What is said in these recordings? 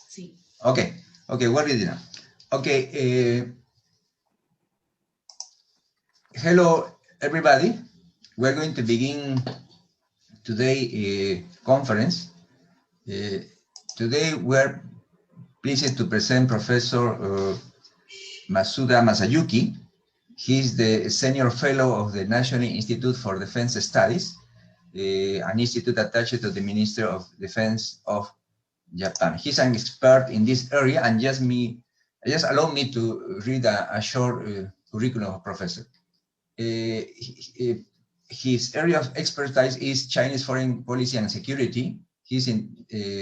Sí. Okay, we're ready now. Okay, hello everybody. We're going to begin today conference. Today we're pleased to present Professor Masuda Masayuki. He's the Senior Fellow of the National Institute for Defense Studies, an institute attached to the Ministry of Defense of Japan. He's an expert in this area, and just allow me to read a short curriculum of professor. His area of expertise is Chinese foreign policy and security. He's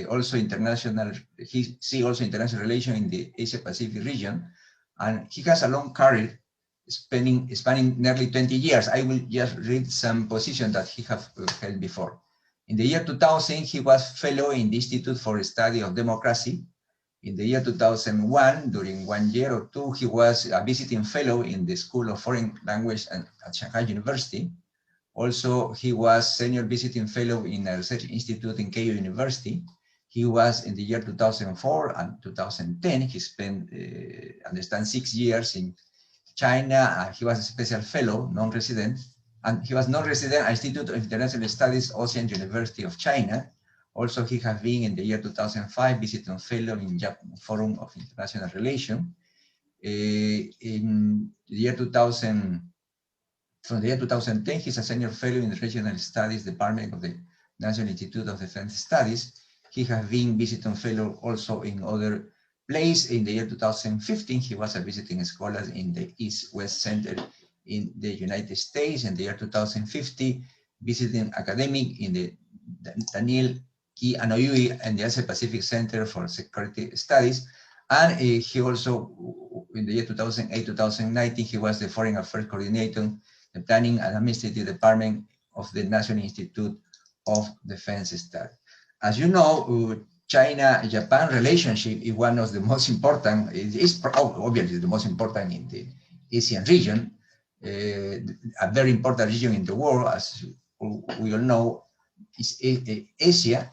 also international. He see also international relations in the Asia Pacific region, and he has a long career spanning nearly 20 years. I will just read some positions that he have held before. In the year 2000, he was fellow in the Institute for the Study of Democracy. In the year 2001, during 1 year or two, he was a visiting fellow in the School of Foreign Language at Shanghai University. Also, he was senior visiting fellow in a research institute in Calle University. He was in the year 2004 and 2010. He spent, 6 years in China. He was a special fellow, non-resident, and he was non-resident at Institute of International Studies, Ocean University of China. Also, he has been in the year 2005 visiting fellow in Japan Forum of International Relations. In the year 2000, from the year 2010, he's a senior fellow in the Regional Studies Department of the National Institute of Defense Studies. He has been visiting fellow also in other places. In the year 2015, he was a visiting scholar in the East-West Center in the United States. In the year 2050, visiting academic in the Daniel Ki Anoyui and the Asia Pacific Center for Security Studies. And he also, in the year 2008-2019, he was the Foreign Affairs Coordinator, the Planning and Administrative Department of the National Institute of Defense Studies. As you know, China-Japan relationship is one of the most important, is obviously the most important in the Asian region, a very important region in the world. As we all know, Asia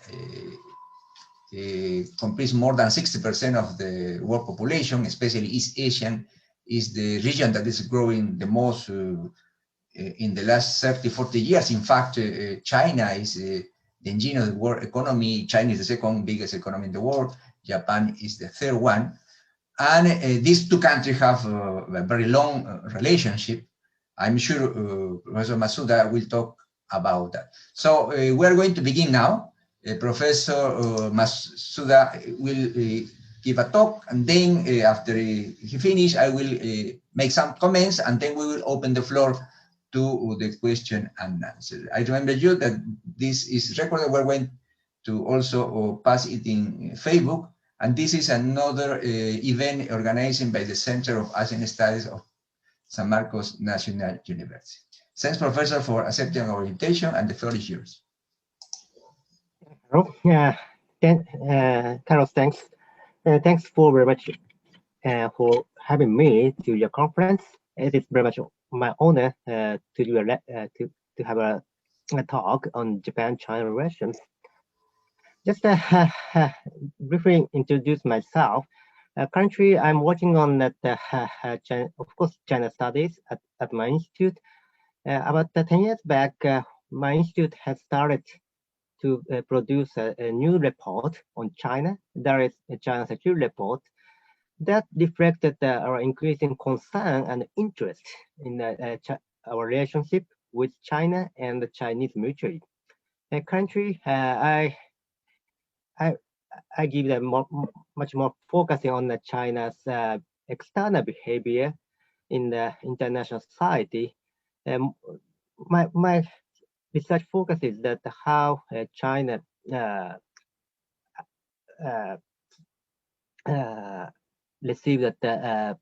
completes more than 60% of the world population, especially East Asian is the region that is growing the most in the last 30, 40 years. In fact, China is the engine of the world economy. China is the second biggest economy in the world. Japan is the third one. And these two countries have a very long relationship. I'm sure Professor Masuda will talk about that. So we're going to begin now. Professor Masuda will give a talk, and then after he finishes, I will make some comments, and then we will open the floor to the question and answer. I remember you that this is recorded. We're going to also pass it in Facebook, and this is another event organized by the Center of Asian Studies of San Marcos National University. Thanks, Professor, for accepting our invitation, and the floor is yours. Carlos, thanks. Thanks for very much for having me to your conference. It is very much my honor to have a talk on Japan-China relations. Just briefly introduce myself. Currently, I'm working on that, of course, China studies at my institute. About 10 years back, my institute has started to produce a new report on China. There is a China security report that reflected our increasing concern and interest in our relationship with China and the Chinese mutually. Currently, I give them much more focusing on the China's external behavior in the international society. My research focuses that how China received the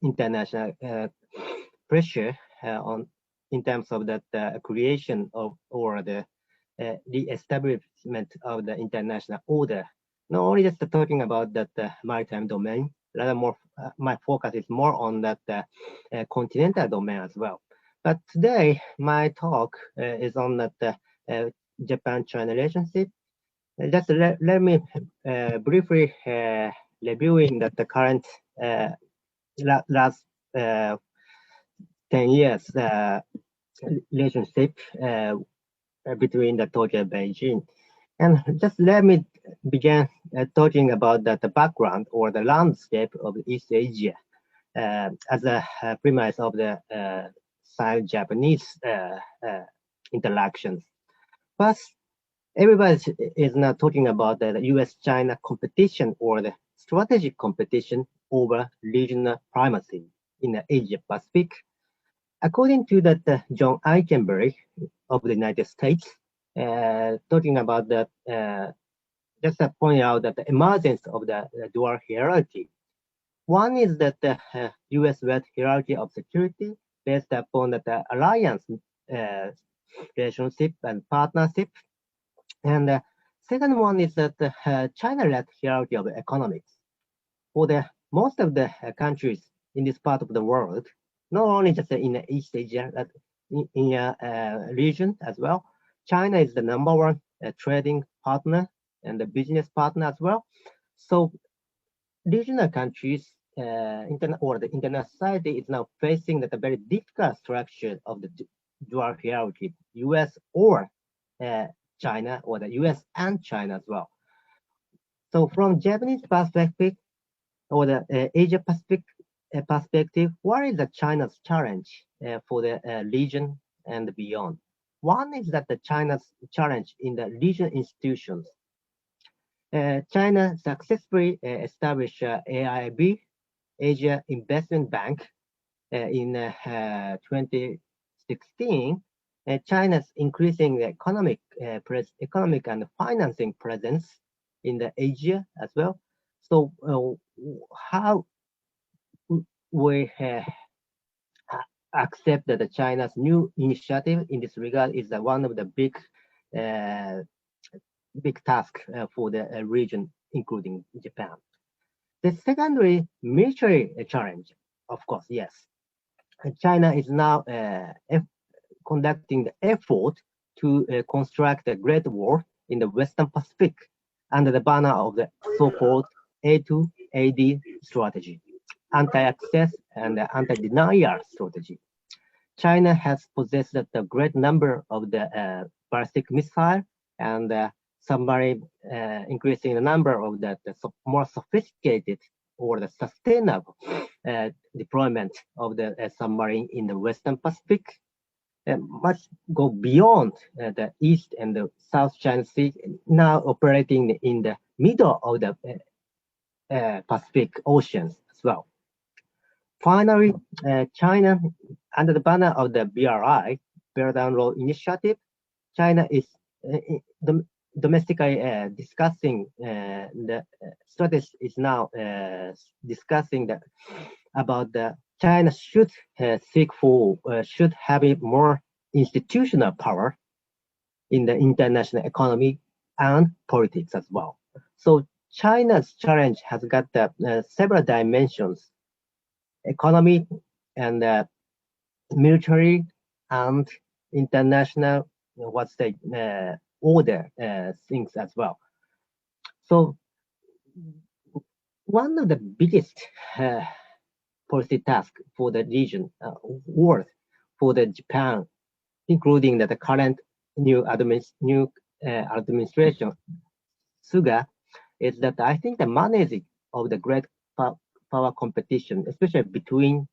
international pressure in terms of that creation of or the establishment of the international order. Not only just talking about that maritime domain, rather more my focus is more on that continental domain as well. But today, my talk is on the Japan-China relationship. Just let me briefly reviewing that the current last 10 years relationship between the Tokyo and Beijing. And just let me begin talking about the background or the landscape of East Asia as a premise of the Sino-Japanese interactions. First, everybody is now talking about the US-China competition or the strategic competition over regional primacy in the Asia-Pacific. According to that John Eikenberry of the United States, talking about that, just to point out that the emergence of the dual hierarchy. One is that the US-led hierarchy of security based upon the alliance relationship and partnership. And the second one is that the China-led hierarchy of economics. For the most of the countries in this part of the world, not only just in the East Asia, but in a region as well, China is the number one trading partner and the business partner as well. So regional countries or the international society is now facing that a very difficult structure of the dual hierarchy, US or China, or the US and China as well. So from Japanese perspective or the Asia Pacific perspective, what is the China's challenge for the region and beyond? One is that the China's challenge in the regional institutions. China successfully established AIB, Asia Investment Bank, in 2016. China's increasing the economic and financing presence in the Asia as well. So how we accept that China's new initiative in this regard is one of the big task for the region, including Japan. The secondary military challenge, of course, yes. China is now conducting the effort to construct a great war in the Western Pacific under the banner of the so-called A2AD strategy, anti-access and anti-denial strategy. China has possessed a great number of the ballistic missile and submarine, increasing the number of the more sophisticated or the sustainable deployment of the submarine in the Western Pacific. Must go beyond the East and the South China Sea, now operating in the middle of the Pacific Oceans as well. Finally, China, under the banner of the BRI, Belt and Road Initiative, China is domestically discussing the strategy is now discussing that about the China should should have more institutional power in the international economy and politics as well. So China's challenge has got several dimensions: economy and military and international, what's the order things as well. So one of the biggest policy tasks for the region, worth for the Japan, including the current new administration, Suga, is that I think the managing of the great power competition, especially between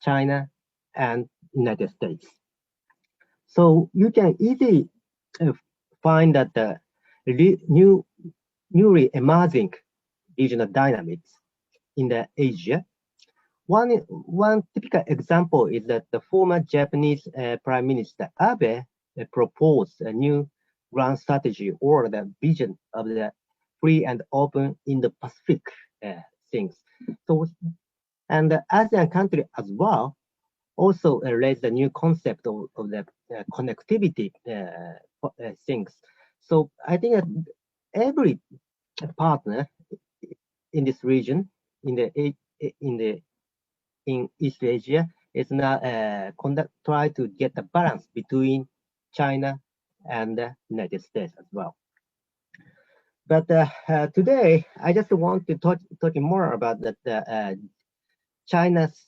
China and United States. So you can easily find that the newly emerging regional dynamics in the Asia. One typical example is that the former Japanese Prime Minister Abe proposed a new grand strategy or the vision of the free and open Indo-Pacific things. So, and the ASEAN country as well also raised the new concept of the connectivity things. So I think that every partner in this region, in East Asia, is now try to get the balance between China and the United States as well. But today, I just want to talk more about that China's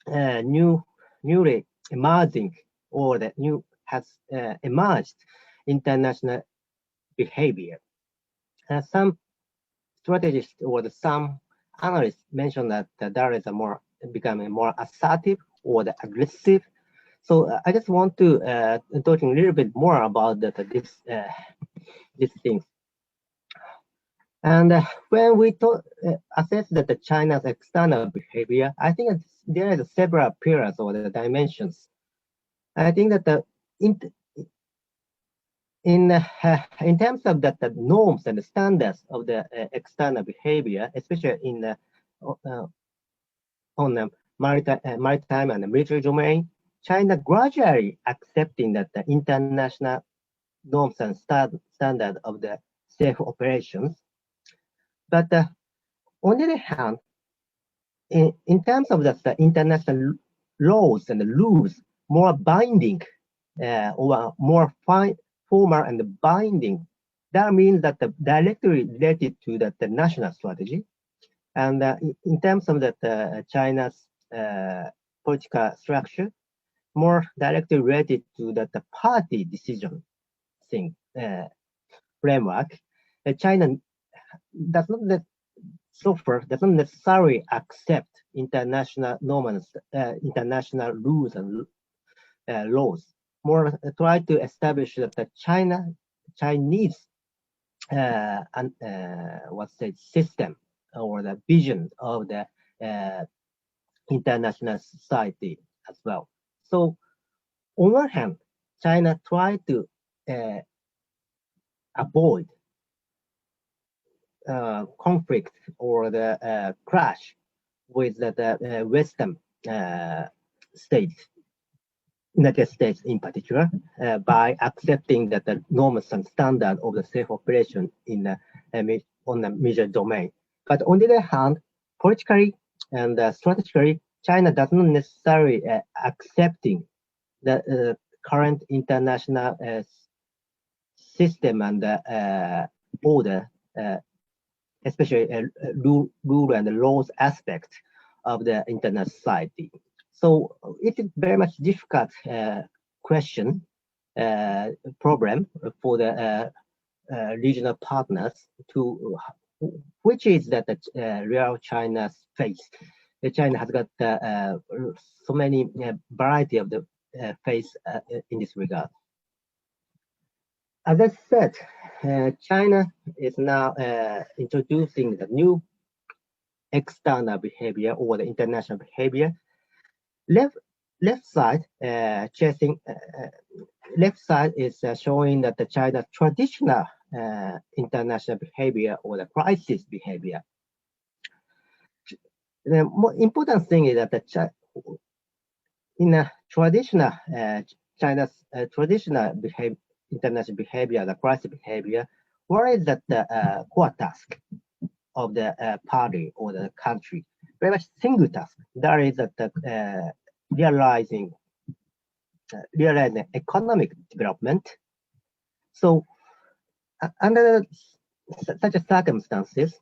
newly emerging or the new has emerged international behavior. Some strategists or some analysts mention that there is becoming more assertive or the aggressive. So I just want to talk a little bit more about these things. And when we assess that China's external behavior, I think there is several pillars or the dimensions. I think that in terms of the norms and the standards of the external behavior, especially on the maritime and the military domain, China gradually accepting that the international norms and standard of the safe operations. But on the other hand, in terms of the international laws and the rules, more binding or more formal and binding, that means that directly related to the national strategy. And in terms of China's political structure, more directly related to the party decision thing framework. China does not doesn't necessarily accept international norms, international rules and laws. More try to establish that the Chinese system or the vision of the international society as well. So on one hand, China tried to avoid conflict or the clash with the Western states, United States in particular, by accepting that the norms and standard of the safe operation on the major domain. But on the other hand, politically and strategically, China does not necessarily accepting the current international system and order, especially rule and laws aspect of the international society. So it is very much difficult problem for the regional partners to which is that real China's face. China has got so many variety of the face in this regard. As I said, China is now introducing the new external behavior or the international behavior. Left side left side is showing that the China traditional international behavior or the crisis behavior. The more important thing is that in a traditional China's traditional international behavior, the crisis behavior, what is that the core task of the party or the country? Very much single task. That is that realizing economic development. So under such circumstances,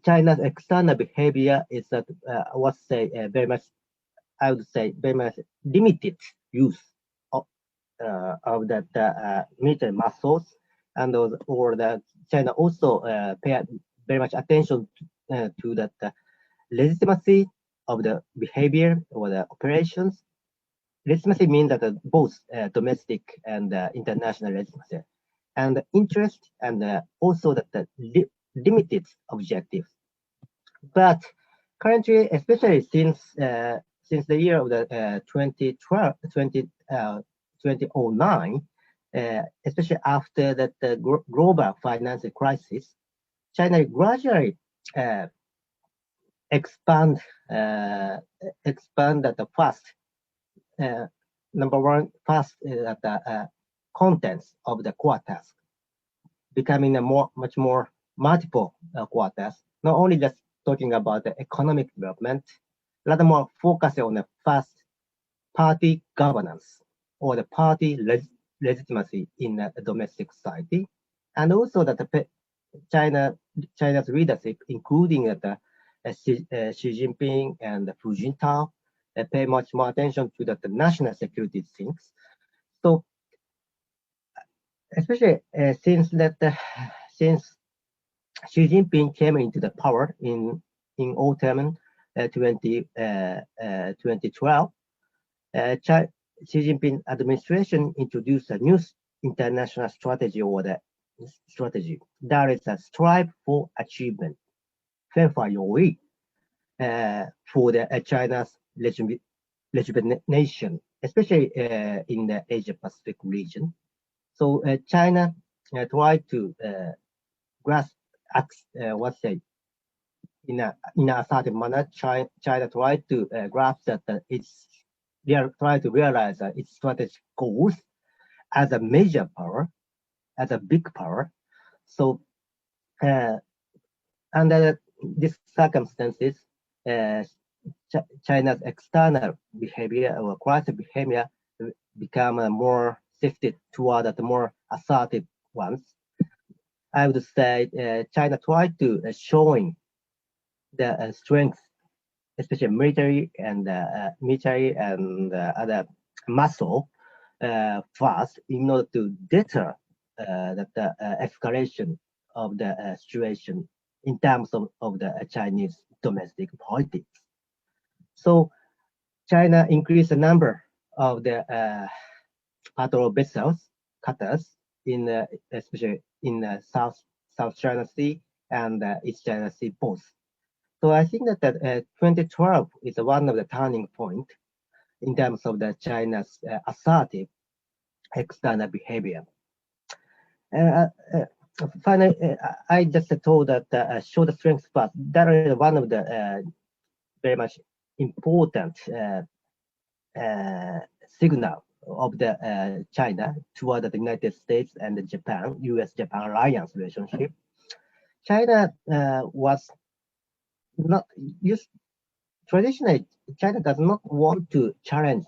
China's external behavior is that very much, I would say, very much limited use of that military muscles, and or the China also pay very much attention to that legitimacy of the behavior or the operations. Legitimacy means that both domestic and international legitimacy, and interest, and also that the limited objectives. But currently, especially since the year of the 2009, especially after that global financial crisis, China gradually expand at the first. Number one, first at the contents of the core task, becoming a much more multiple core task. Not only just talking about the economic development, rather more focused on the first party governance or the party legitimacy in the domestic society, and also that the China's leadership, including Xi Jinping and Hu Jintao, pay much more attention to the national security things. So, especially since Xi Jinping came into the power in autumn 2012, Xi Jinping administration introduced a new international strategy that is a strive for achievement, 奋发有益, for China's legitimation, especially in the Asia Pacific region. So China tried to grasp, in a assertive manner. China tried to grasp that try to realize its strategic goals as a major power, as a big power. So under these circumstances, China's external behavior or crisis behavior become more shifted toward the more assertive ones. I would say China tried to showing the strength, especially military and other muscle first, in order to deter the escalation of the situation in terms of the Chinese domestic politics. So China increased the number of the patrol vessels, cutters, especially in the South China Sea and East China Sea both. So I think that 2012 is one of the turning point in terms of the China's assertive external behavior. Finally, I just told that show the strength part. That is one of the very much important signal of the China toward the United States and the Japan, U.S.-Japan alliance relationship. China was not used. Traditionally, China does not want to challenge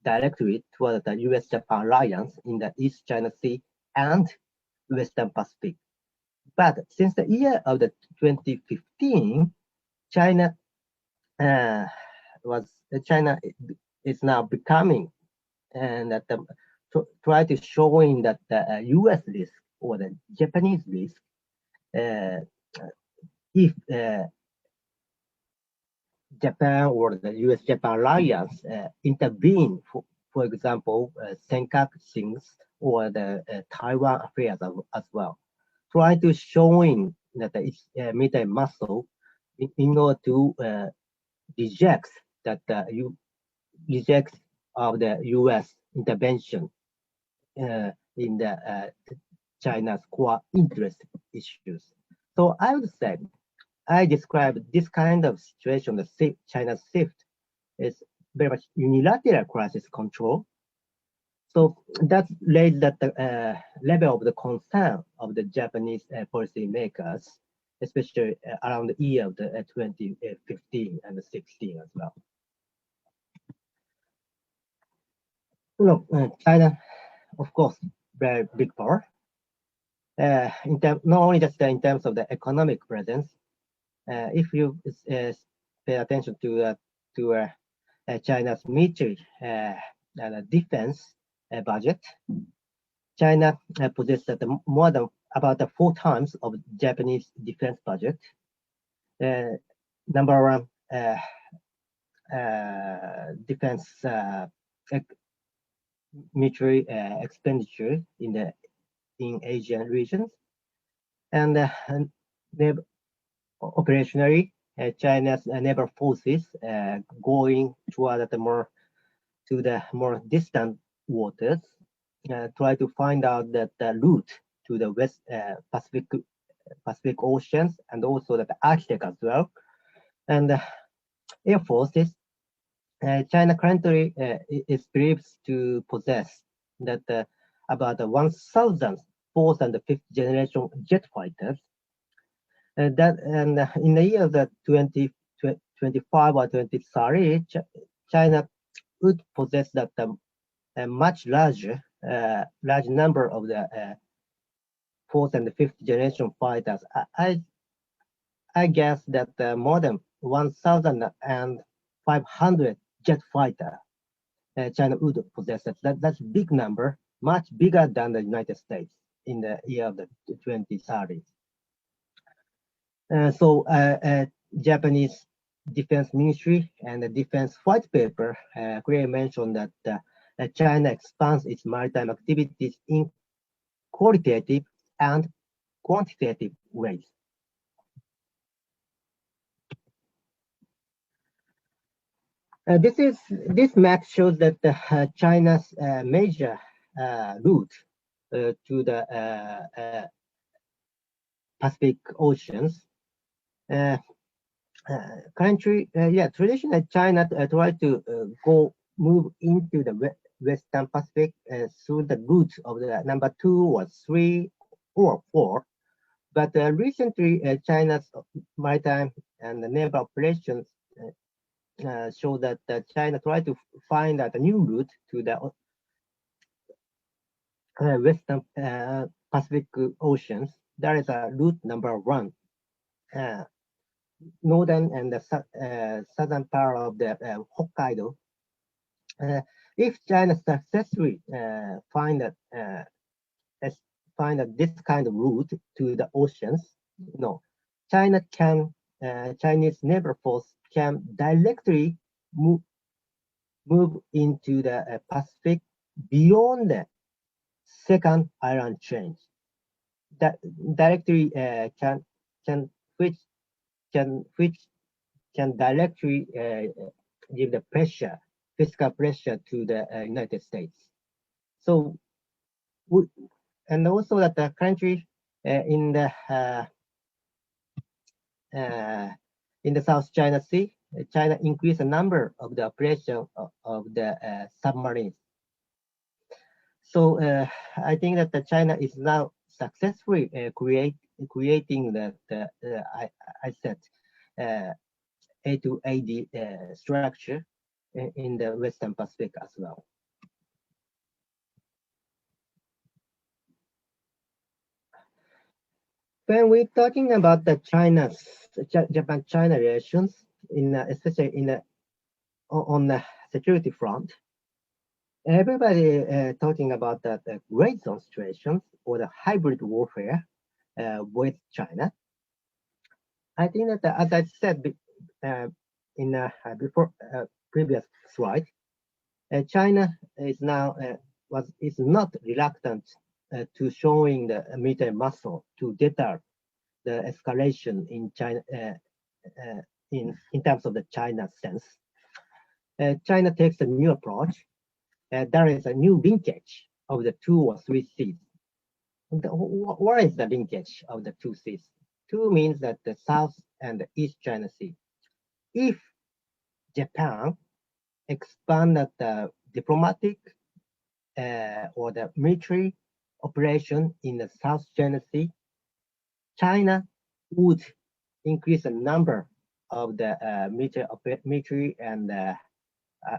directly toward the U.S.-Japan alliance in the East China Sea and Western Pacific. But since the year of the 2015, China is now becoming and that try to showing that the U.S. risk or the Japanese risk if Japan or the U.S.-Japan alliance intervene, for example, Senkaku things or the Taiwan affairs as well. Try to showing that its military muscle in order to reject of the U.S. intervention in the China's core interest issues. So I would say I describe this kind of situation, the China's shift is very much unilateral crisis control. So that raised that the level of the concern of the Japanese policymakers, especially around the year of the 2015 and 16 as well. China, of course, very big power. Not only just in terms of the economic presence. If you pay attention to China's military and defense budget, China possesses more than about 4 times of Japanese defense budget. Number one defense military expenditure in Asian regions, and operationally, China's naval forces going toward the more distant waters, try to find out that the route to the West Pacific Oceans and also the Arctic as well. And air forces, China currently is believed to possess that about 1,000 4th and 5th generation jet fighters. And in the year of the 2025 or 2030, China would possess that a much large number of the fourth and fifth generation fighters. I guess that more than 1,500 jet fighter China would possess. That's a big number, much bigger than the United States in the year of the 2030s. So Japanese Defense Ministry and the Defense White Paper clearly mentioned that China expands its maritime activities in qualitative and quantitative ways. This map shows that China's major route to the Pacific Oceans. Traditionally China tried to move into the Western Pacific through the route of the number 2 or 3 or 4. But recently, China's maritime and naval operations show that China tried to find a new route to the Western Pacific Oceans. There is a route number 1, northern and the southern part of the Hokkaido. If China successfully find this kind of route to the oceans, Chinese naval force can directly move into the Pacific beyond the second island chain. That directly which can directly give the physical pressure to the United States. So, and also that the country in the South China Sea, China increased the number of the operation of the submarines. So I think that China is now successfully creating the I said A to AD structure in the Western Pacific as well. When we're talking about the Japan-China relations, especially on the security front, everybody talking about that gray zone situations or the hybrid warfare with China. I think that, as I said in before previous slide, China is now is not reluctant to showing the military muscle to deter the escalation in China in terms of the China sense. China takes a new approach. There is a new linkage of the 2 or 3 seas. What is the linkage of the 2 seas? 2 means that the South and the East China Sea. If Japan expanded the diplomatic or the military operation in the South China Sea, China would increase the number of the military and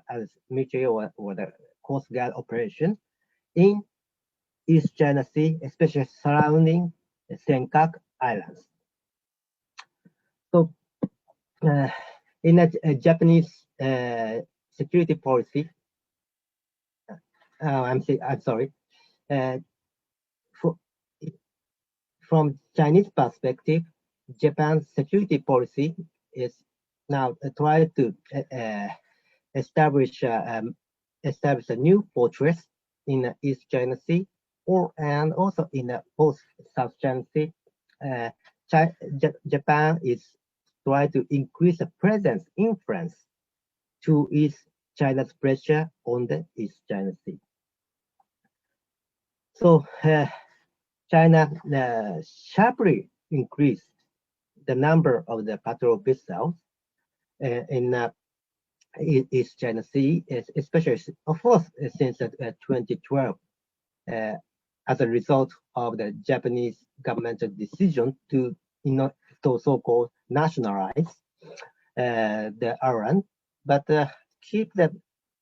as military or the Coast Guard operation in East China Sea, especially surrounding the Senkaku Islands. So, in a Japanese security policy, I'm sorry. From Chinese perspective, Japan's security policy is now trying to establish a new fortress in the East China Sea, and also in the both South China Sea. Japan is trying to increase the presence, influence to ease China's pressure on the East China Sea. So China sharply increased the number of the patrol vessels in East China Sea, especially, of course, since 2012, as a result of the Japanese government's decision to so-called nationalize the island, but keep the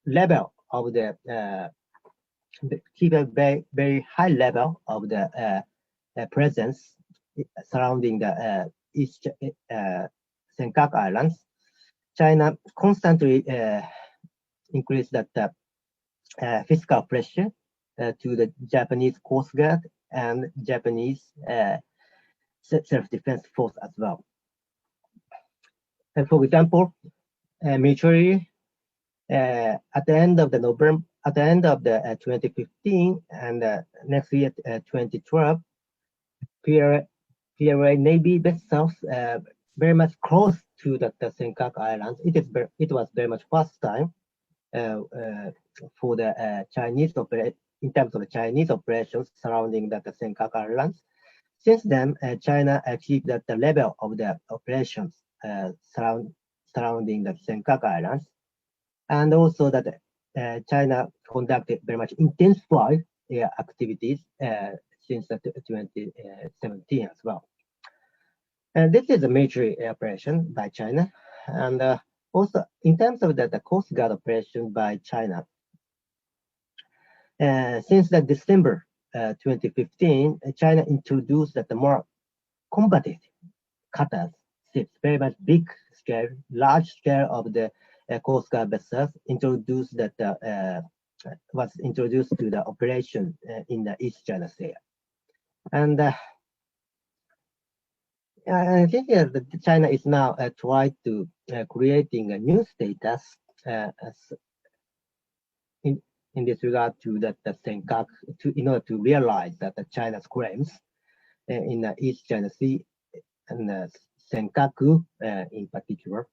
level of keep a very high level of the presence surrounding the East Senkaku Islands. China constantly increased that fiscal pressure to the Japanese Coast Guard and Japanese self-defense force as well. And for example, military at the end of the 2015 and next year 2012, PRA Navy vessels very much close to the Senkaku Islands. It was very much first time for the Chinese in terms of the Chinese operations surrounding the Senkaku Islands. Since then, China achieved that the level of the operations surrounding the Senkaku Islands, and also that China conducted very much intensified activities since 2017 as well. And this is a military operation by China, and also in terms of the Coast Guard operation by China. Since December 2015, China introduced the more combative cutters, ships, very much big scale, large scale of the Coast Guard vessels introduced was introduced to the operation in the East China Sea. And I think China is now trying to creating a new status in this regard to the Senkaku, in order to realize that China's claims in the East China Sea and Senkaku in particular.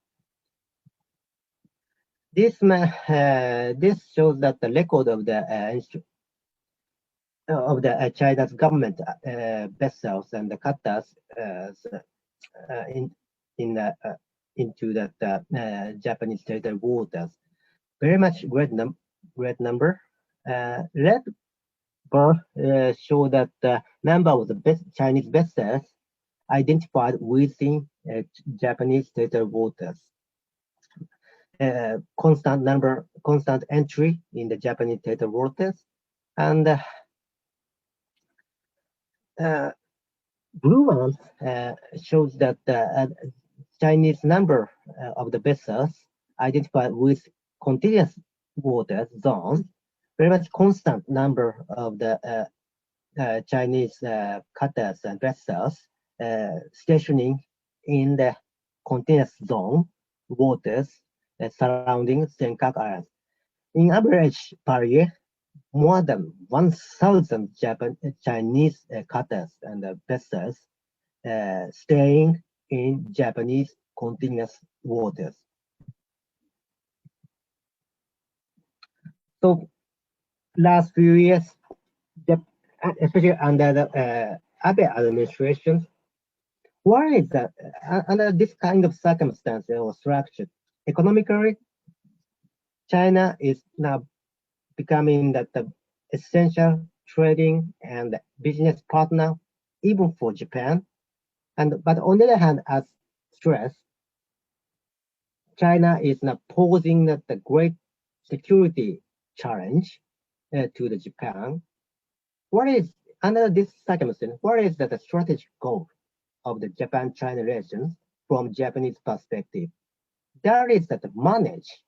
This shows that the record of the China's government vessels and the cutters into the Japanese territorial waters. Very much great number. Red bar show that the number of the Chinese vessels identified within Japanese territorial waters. Constant entry in the Japanese territorial waters, and blue one shows that the Chinese number of the vessels identified with continuous waters zone, very much constant number of the Chinese cutters and vessels stationing in the continuous zone waters surrounding Senkaku Islands. In average per year, more than 1,000 Chinese cutters and vessels staying in Japanese continuous waters. So last few years, especially under the Abe administration, why is that under this kind of circumstance or structure, economically, China is now becoming the essential trading and business partner, even for Japan. But on the other hand, as stressed, China is now posing the great security challenge to the Japan. What is, under this circumstance, what is the strategic goal of the Japan-China relations from Japanese perspective? That is that the manage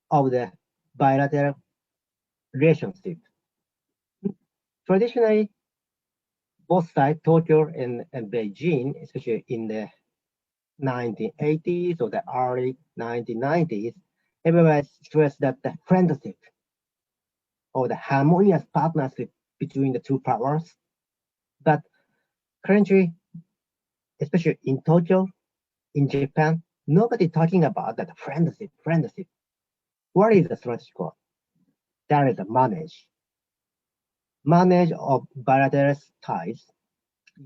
of the bilateral relationship. Traditionally, both sides, Tokyo and Beijing, especially in the 1980s or the early 1990s, everybody stressed that the friendship or the harmonious partnership between the two powers. But currently, especially in Tokyo, in Japan, nobody talking about that friendship. What is the strategic goal? That is the manage of bilateral ties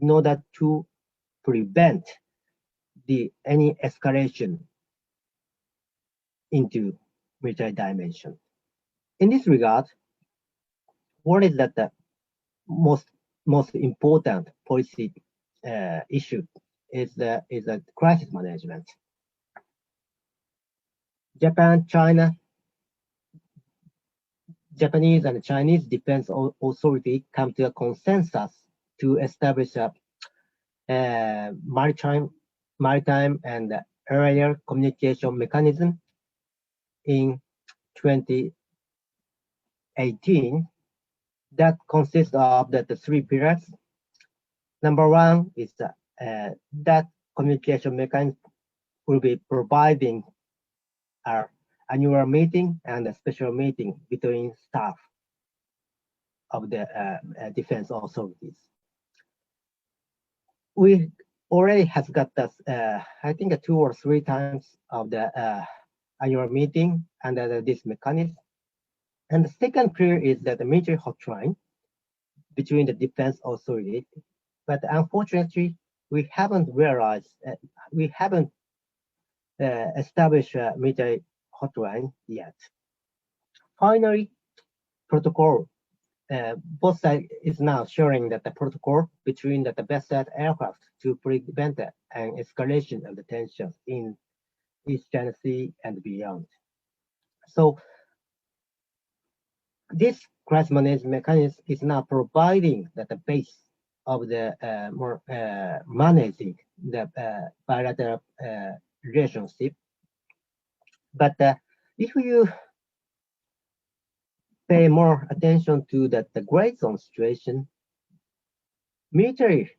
in order to prevent any escalation into military dimension. In this regard, what is that the most important policy issue is the crisis management. Japanese and Chinese defense authority come to a consensus to establish a maritime and aerial communication mechanism in 2018 that consists of the three pillars. Number one is that communication mechanism will be providing our annual meeting and a special meeting between staff of the defense authorities. We already have got this, I think 2 or 3 times of the annual meeting under this mechanism. And the second pillar is that the military hotline between the defense authorities. But unfortunately, we haven't realized, we haven't established a military hotline yet. Finally, protocol. Both sides is now sharing that the protocol between the best aircraft to prevent an escalation of the tensions in East China Sea and beyond. So this crisis management mechanism is now providing that the base of the managing the bilateral relationship. But if you pay more attention to that the gray zone situation, military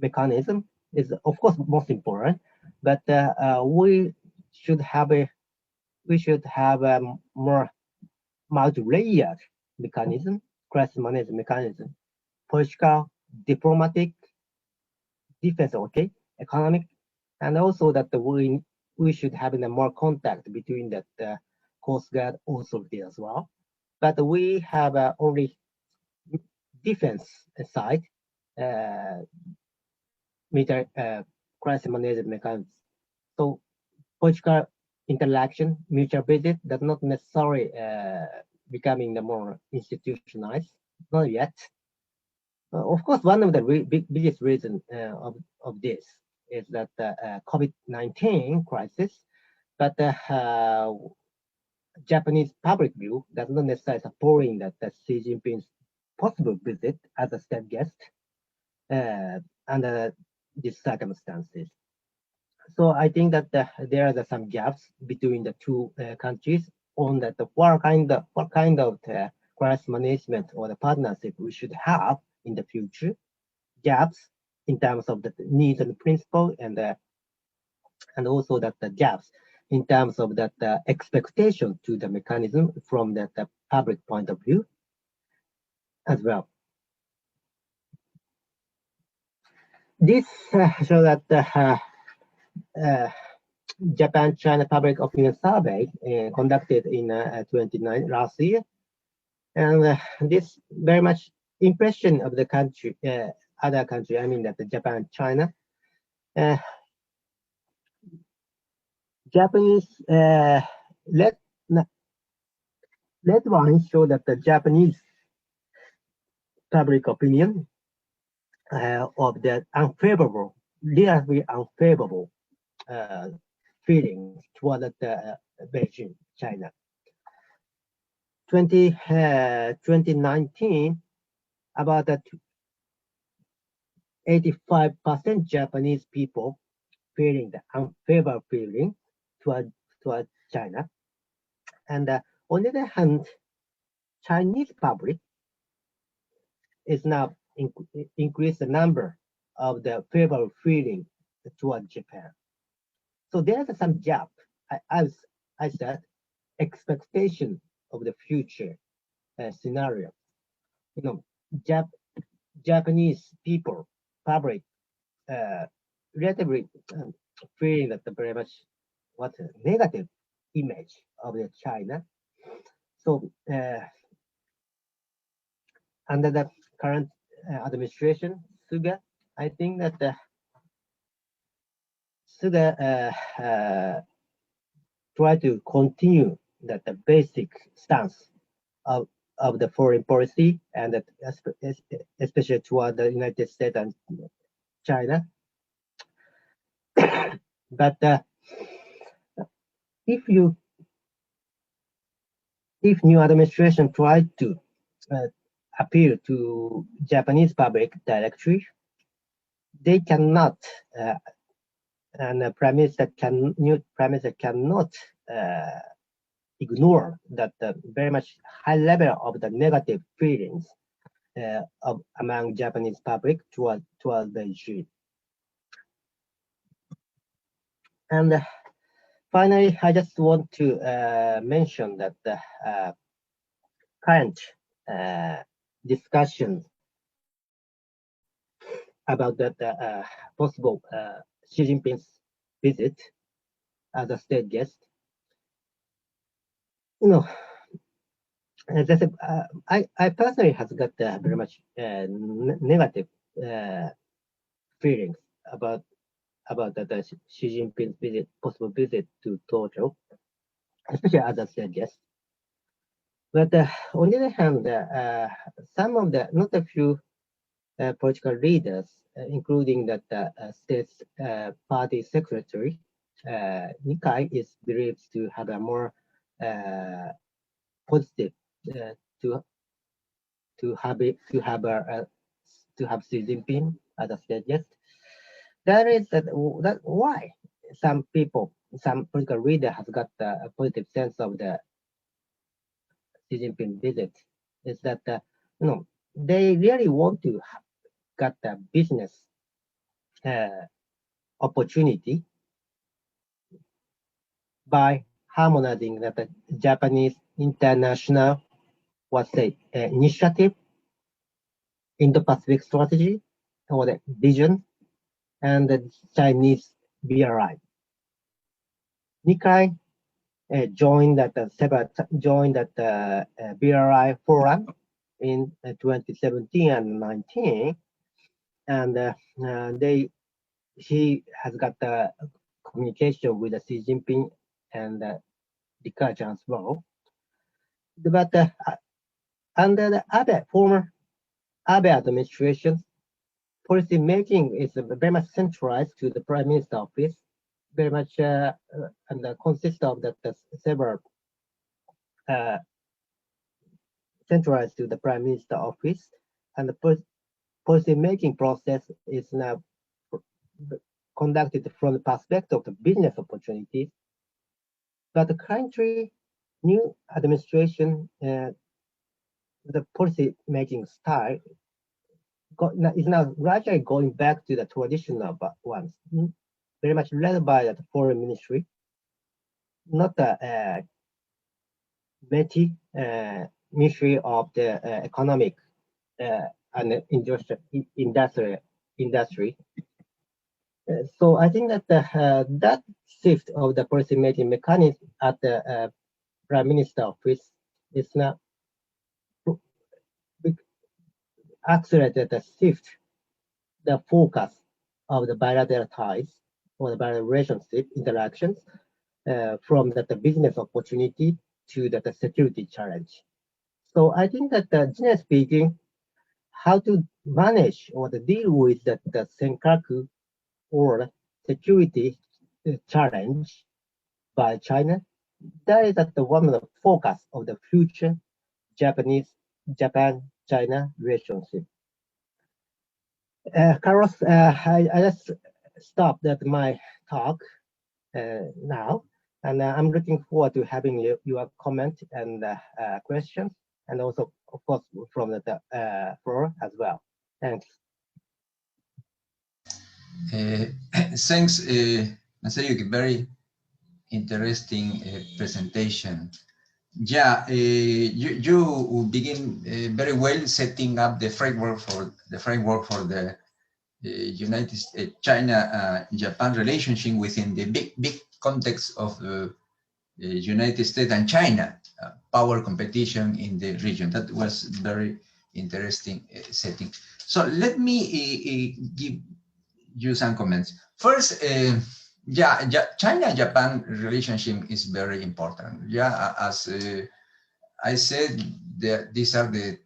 mechanism is of course most important, but we should have a more multi-layered mechanism, crisis management mechanism, political, diplomatic, defense, okay, economic, and also that we should have more contact between that Coast Guard authority as well. But we have only defense side, military crisis management mechanisms. So political interaction, mutual visit, does not necessarily becoming the more institutionalized, not yet. Of course, one of the biggest reasons of this is that COVID-19 crisis, but Japanese public view does not necessarily supporting that Xi Jinping's possible visit as a state guest under these circumstances. So I think that there are some gaps between the two countries on that what kind of crisis management or the partnership we should have in the future. Gaps in terms of the needs and principle, and also that the gaps in terms of that expectation to the mechanism from that public point of view as well. This shows that Japan-China Public Opinion Survey conducted in 29 last year, and this very much impression of the country, other country, I mean that the Japan, China. Japanese red one show that the Japanese public opinion of the unfavorable, relatively unfavorable feelings toward the Beijing, China. 2019, about 85% Japanese people feeling the unfavorable feeling toward China. And on the other hand, Chinese public is now increase the number of the favorable feeling toward Japan. So there's some gap, as I said, expectation of the future scenario. You know, Japanese people, public, relatively feeling that very much what's a negative image of the China. So under the current administration, Suga, I think that Suga try to continue that the basic stance of the foreign policy, and that especially toward the United States and China. But if new administration try to appeal to Japanese public directly, they cannot, and the new prime minister cannot ignore that very much high level of the negative feelings among Japanese public towards the issue. And finally, I just want to mention that the current discussions about the possible Xi Jinping's visit as a state guest. You know, as I said, I personally has got very much negative feelings about the Xi Jinping's possible visit to Tokyo, especially as a state guest. But on the other hand, some of the, not a few political leaders, including that state party secretary, Nikai is believed to have a more positive to have Xi Jinping as a state guest. That is that why some people, some political leader has got a positive sense of the Xi Jinping visit. Is that they really want to get the business opportunity by harmonizing the Japanese international, initiative, Indo-Pacific strategy, or the vision, and the Chinese BRI. Nikai joined that BRI forum in 2017 and 19, and he has got the communication with Xi Jinping and Li Keqiang as well. But under the former Abe administration, policy making is very much centralized to the Prime Minister office, very much and consists of the several centralized to the Prime Minister office, and the policy making process is now conducted from the perspective of the business opportunities. But the country, new administration, the policy making style is now gradually going back to the traditional ones, very much led by the foreign ministry, not the ministry of the economic and industry. So I think that that shift of the policy making mechanism at the Prime Minister office is now accelerated the shift, the focus of the bilateral ties or the bilateral relationship interactions from the business opportunity to the security challenge. So I think that generally speaking, how to manage or to deal with the senkaku or security challenge by China, that is at the one of the focus of the future Japan-China relationship. Carlos, I just stopped at my talk now, and I'm looking forward to having your comment and questions, and also, of course, from the floor as well. Thanks. Thanks, Masayuki. Very interesting presentation. Yeah, you begin very well setting up the framework for the United States, China-Japan relationship within the big context of the United States and China power competition in the region. That was very interesting setting. So let me give you some comments. First, China-Japan relationship is very important. Yeah, as I said, these are the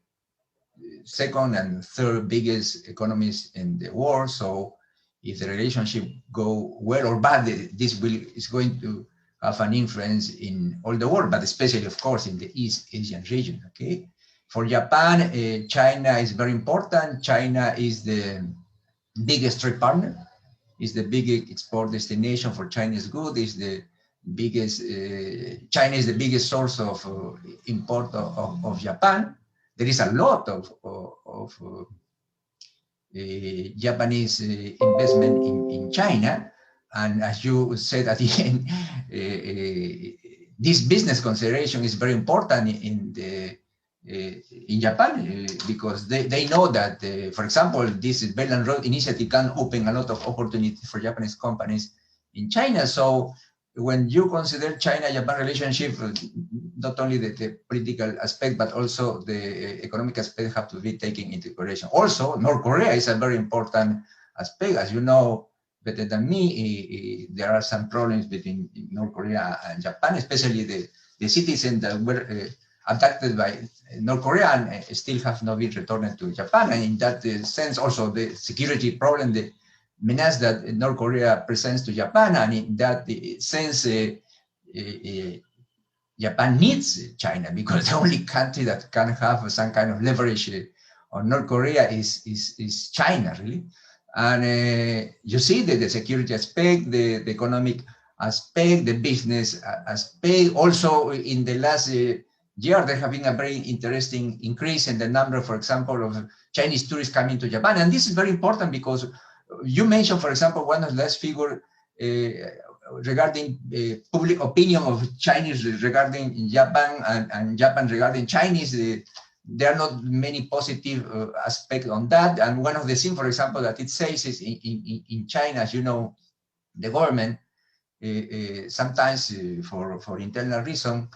second and third biggest economies in the world. So if the relationship go well or bad, this is going to have an influence in all the world, but especially, of course, in the East Asian region, okay? For Japan, China is very important. China is the biggest trade partner, is the biggest export destination for Chinese goods, is the biggest, China is the biggest source of import of Japan. There is a lot of Japanese investment in China. And as you said at the end, this business consideration is very important in Japan because they know that, for example, this Belt and Road Initiative can open a lot of opportunities for Japanese companies in China. So when you consider China-Japan relationship, not only the political aspect, but also the economic aspect have to be taken into consideration. Also, North Korea is a very important aspect. As you know better than me, there are some problems between North Korea and Japan, especially the citizens that were abducted by North Korea and still have not been returned to Japan. And in that sense, also the security problem, the menace that North Korea presents to Japan, and in that sense, Japan needs China because the only country that can have some kind of leverage on North Korea is China, really. And you see the security aspect, the economic aspect, the business aspect. Also, in the last year, there have been a very interesting increase in the number, for example, of Chinese tourists coming to Japan. And this is very important because you mentioned, for example, one of the last figures regarding public opinion of Chinese regarding Japan and Japan regarding Chinese. There are not many positive aspects on that. And one of the things, for example, that it says is in China, as you know, the government sometimes for internal reason,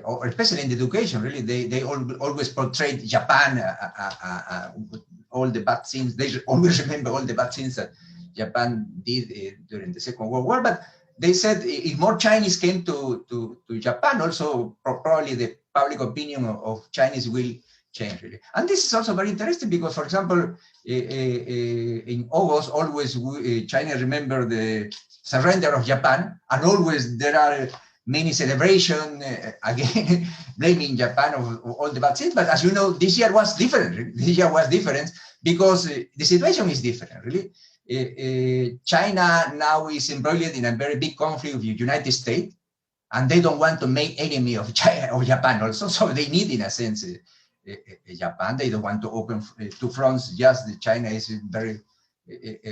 or especially in education, really, they always portray Japan, all the bad things. They always remember all the bad things that Japan did during the Second World War. But they said if more Chinese came to Japan, also probably the public opinion of Chinese will change, really. And this is also very interesting because, for example, in August, always China remember the surrender of Japan, and always there are many celebrations, again, blaming Japan of all the bad things. But as you know, this year was different. Really. This year was different because the situation is different, really. China now is embroiled in a very big conflict with the United States, and they don't want to make enemy of Japan also. So they need, in a sense, Japan. They don't want to open two fronts. Just China is in very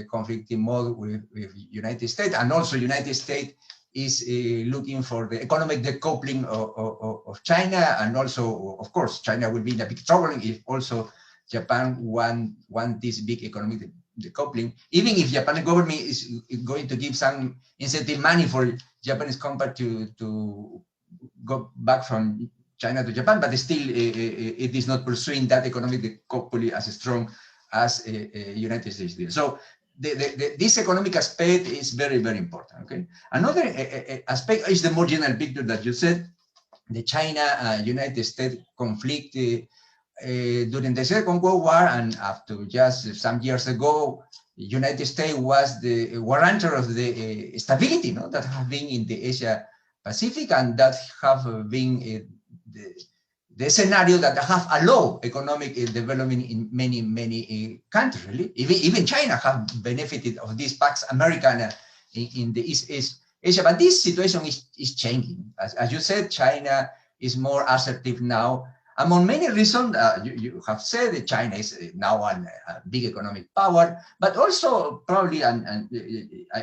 conflicting mode with United States, and also United States is looking for the economic decoupling of China, and also, of course, China will be in a big trouble if also Japan want this big economic decoupling. Even if Japanese government is going to give some incentive money for Japanese company to go back from China to Japan, but still it is not pursuing that economic decoupling as strong as United States did. So this economic aspect is very, very important, okay? Another aspect is the more general picture that you said, the China-United States conflict during the Second World War, and after just some years ago, United States was the warrantor of the stability that have been in the Asia Pacific, and that have been the scenario that have allowed economic development in many, many countries, really. Even China have benefited of this Pax Americana in the East Asia, but this situation is changing. As you said, China is more assertive now. Among many reasons, you have said that China is now a big economic power, but also probably, and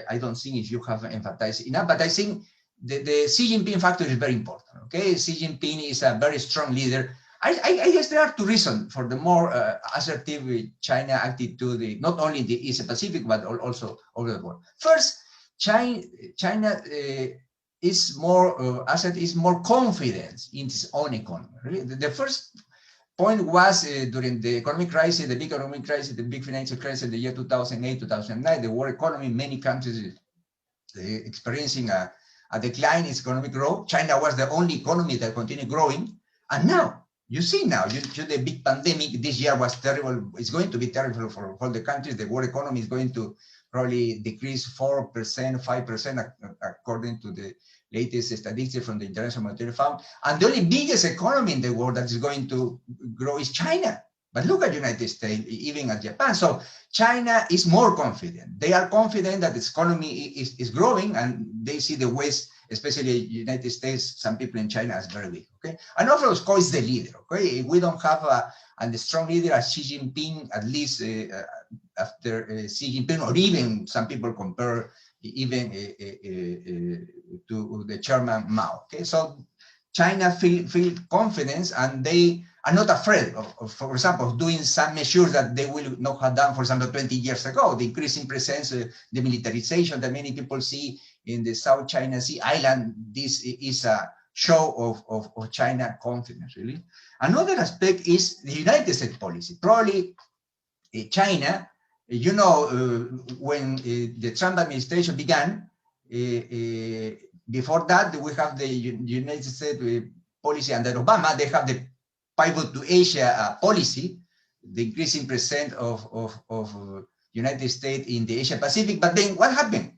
I don't think if you have emphasized enough, but I think the Xi Jinping factor is very important, okay? Xi Jinping is a very strong leader. I guess there are two reasons for the more assertive China attitude, not only in the East Pacific, but also over the world. First, China is more is more confident in its own economy. Really, the first point was during the economic crisis, the big economic crisis, the big financial crisis in the year 2008, 2009, the world economy, many countries experiencing a decline in its economic growth. China was the only economy that continued growing, and now you see the big pandemic this year was terrible. It's going to be terrible for all the countries. The world economy is going to probably decreased 4%, 5%, according to the latest statistics from the International Monetary Fund. And the only biggest economy in the world that is going to grow is China. But look at the United States, even at Japan. So China is more confident. They are confident that its economy is growing, and they see the West, especially the United States, some people in China, as very weak. Okay, and of course, the leader. Okay, we don't have a strong leader as Xi Jinping, at least after Xi Jinping, or even some people compare even to the chairman Mao. Okay, so China feel confidence, and they are not afraid of, for example, doing some measures that they will not have done, for example, 20 years ago. The increasing presence, the militarization that many people see in the South China Sea island. This is a show of China confidence, really. Another aspect is the United States policy. Probably China, you know, when the Trump administration began, before that, we have the United States policy under Obama. They have the pivot to Asia policy, the increasing percent of United States in the Asia Pacific. But then what happened?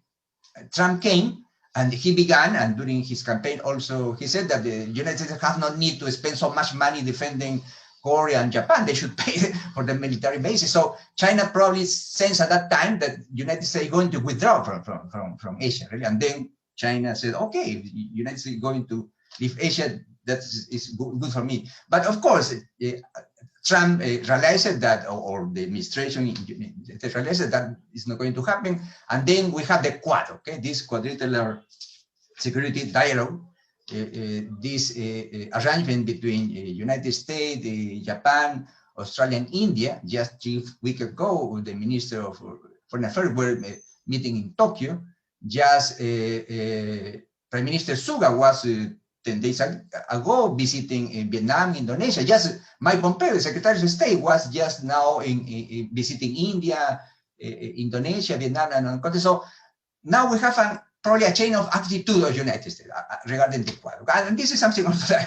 Trump came and he began, and during his campaign also, he said that the United States have no need to spend so much money defending Korea and Japan. They should pay for the military bases. So China probably sensed at that time that United States is going to withdraw from Asia, really. And then China said, okay, if United States is going to leave Asia, that is good for me. But of course, Trump realized that, or the administration realized that is not going to happen. And then we have the Quad, okay, this quadrilateral security dialogue, this arrangement between United States, Japan, Australia, and India. Just 3 weeks ago, the Minister of Foreign Affairs were meeting in Tokyo. Just Prime Minister Suga was 10 days ago visiting Vietnam, Indonesia. Just Mike Pompeo, the Secretary of State, was just now visiting India, Indonesia, Vietnam, and other countries. So now we have probably a chain of attitude of United States regarding the Quad. And this is something also that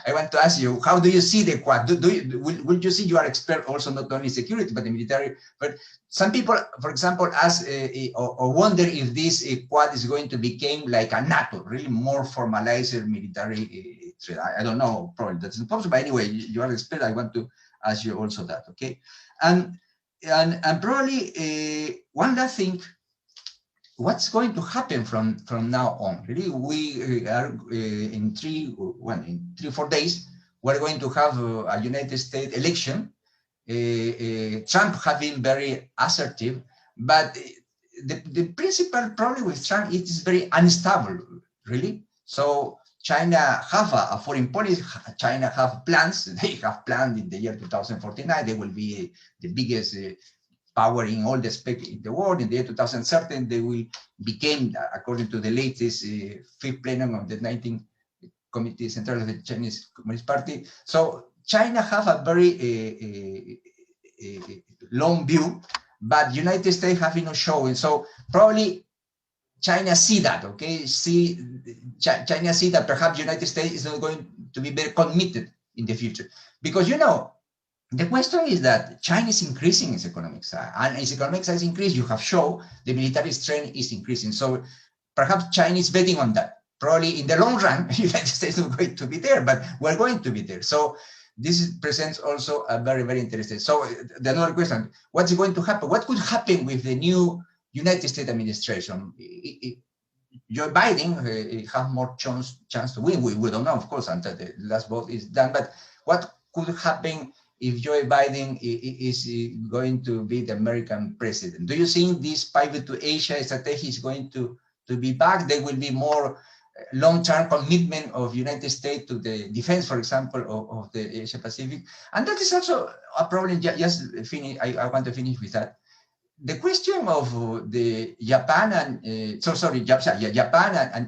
I want to ask you. How do you see the Quad? Will you see, you are expert also not only security but the military? But some people, for example, ask or wonder if this Quad is going to become like a NATO, really more formalized military threat. I don't know, probably that's impossible. But anyway, you are expert. I want to ask you also that. Okay, and probably one last thing. What's going to happen from now on? Really, we are in 3 or 4 days, we're going to have a United States election. Trump has been very assertive, but the principal problem with Trump is very unstable, really. So China have a foreign policy. China have plans. They have planned in the year 2049. They will be the biggest power in all the aspects in the world. In the year 2013, they will become, according to the latest fifth plenum of the 19th Committee Central of the Chinese Communist Party. So China have a very long view, but United States have no showing. So probably China see that, okay? China see that perhaps United States is not going to be very committed in the future. Because, you know, the question is that China is increasing its economic size, and its economic size increase, you have shown the military strength is increasing. So perhaps China is betting on that. Probably in the long run, the United States is not going to be there, but we're going to be there. So this presents also a very, very interesting. So the another question, what's going to happen? What could happen with the new United States administration? Joe Biden have more chance to win. We don't know, of course, until the last vote is done, but what could happen if Joe Biden is going to be the American president? Do you think this pivot to Asia strategy is going to be back? There will be more long-term commitment of United States to the defense, for example, of the Asia Pacific. And that is also a problem. Just finish. I want to finish with that. The question of the Japan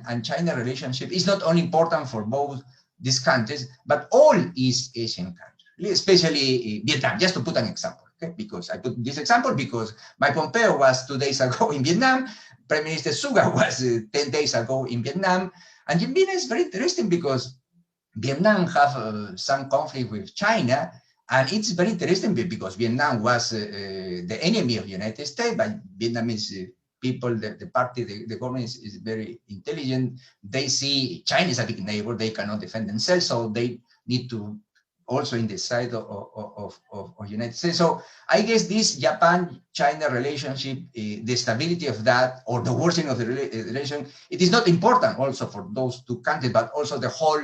and China relationship is not only important for both these countries, but all East Asian countries, especially Vietnam, just to put an example, okay? Because I put this example because Mike Pompeo was 2 days ago in Vietnam, Prime Minister Suga was 10 days ago in Vietnam, and Vietnam is very interesting because Vietnam have some conflict with China, And it's very interesting because Vietnam was the enemy of the United States, but Vietnamese people, the party, the government is very intelligent. They see China is a big neighbor, they cannot defend themselves, so they need to also in the side of United States. So I guess this Japan-China relationship, the stability of that, or the worsening of the relation, it is not important also for those two countries, but also the whole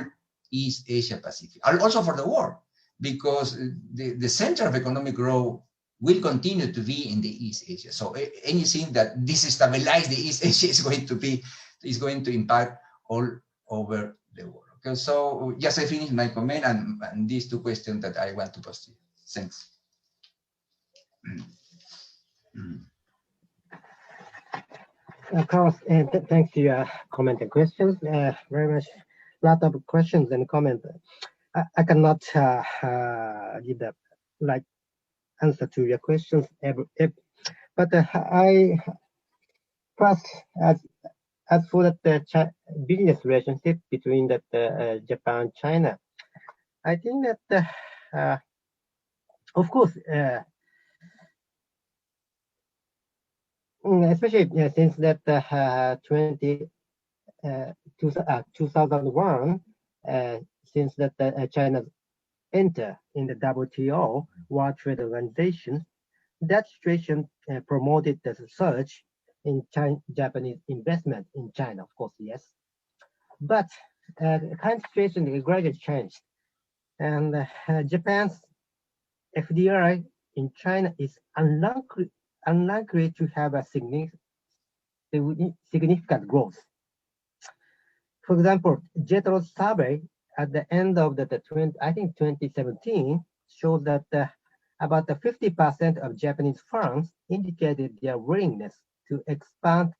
East Asia Pacific, and also for the world, because the center of economic growth will continue to be in the East Asia. So anything that destabilizes the East Asia is going to impact all over the world. Okay, so just I finished my comment and these two questions that I want to pose to you. Thanks. Carlos, thanks to your comment and questions. Very much, lot of questions and comments. I cannot give the right answer to your questions, but I first, as for the business relationship between Japan and China, I think that of course, especially since that 2001, since that China enter in the WTO, World Trade Organization, that situation promoted the surge in Japanese investment in China, of course, yes. But the current situation is gradually changed. And Japan's FDI in China is unlikely to have a significant growth. For example, JETRO's survey at the end of the 2017 shows that about 50% of Japanese firms indicated their willingness to expand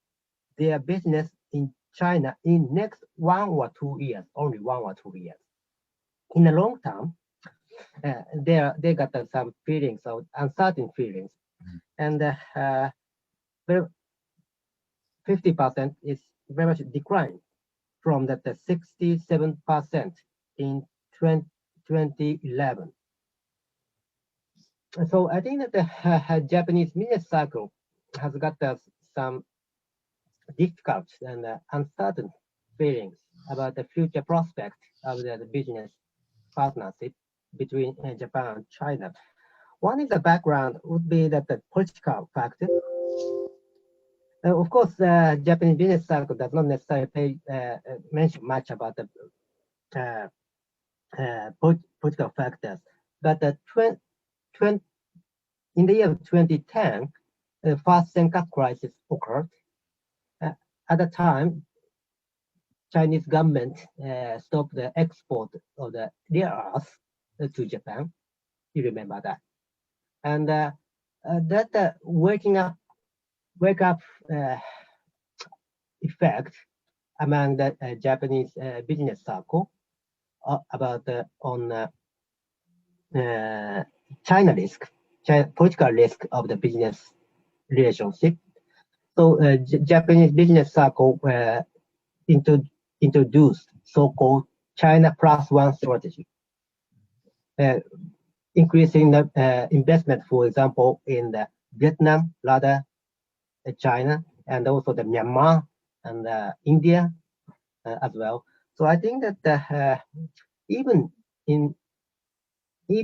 their business in China in next 1 or 2 years, only 1 or 2 years. In the long term, they got some feelings of uncertain feelings, and 50% is very much declined from that 67% in 2011. So I think that the Japanese business cycle has got some difficult and uncertain feelings about the future prospect of the business partnership between Japan and China. One is the background would be that the political factor. Of course, the Japanese business cycle does not necessarily mention much about the political factors, but in the year 2010, the first Senkaku crisis occurred. At the time, Chinese government stopped the export of the rare earth to Japan. You remember that, and that wake up effect among the Japanese business circle about on China risk, political risk of the business relationship. So Japanese business circle introduced so-called China +1 strategy, increasing the investment, for example, in the Vietnam, rather China, and also the Myanmar and India as well. So I think that even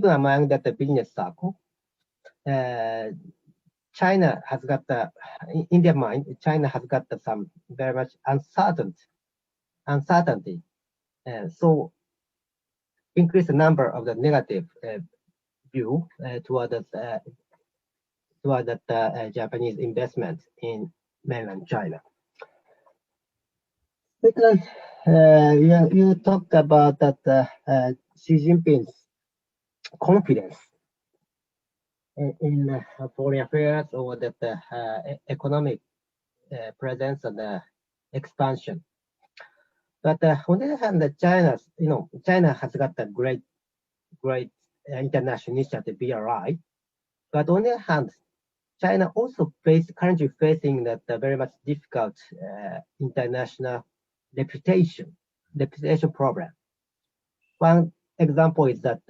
among the business circle, China has got in their mind, China has got some very much uncertainty. So increase the number of the negative view toward the Japanese investment in mainland China. Second, you talked about that Xi Jinping's confidence in foreign affairs or that economic presence and expansion. But on the other hand, China has got a great international initiative, BRI. But on the other hand, China also currently facing that very much difficult international reputation problem. One example is that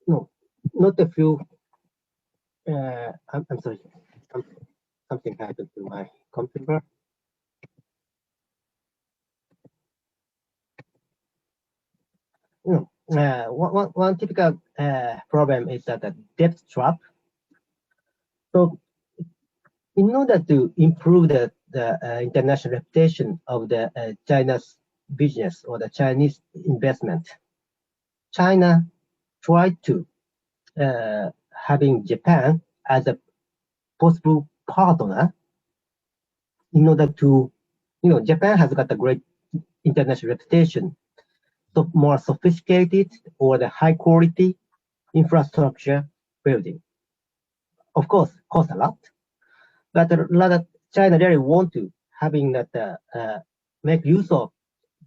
no, not a few. I'm sorry. Something happened to my computer. No, one typical problem is that the debt trap. So, in order to improve the international reputation of the China's business or the Chinese investment, China tried to having Japan as a possible partner in order to, Japan has got a great international reputation, so more sophisticated or the high quality infrastructure building. Of course, cost a lot, but a lot of China really want to having that make use of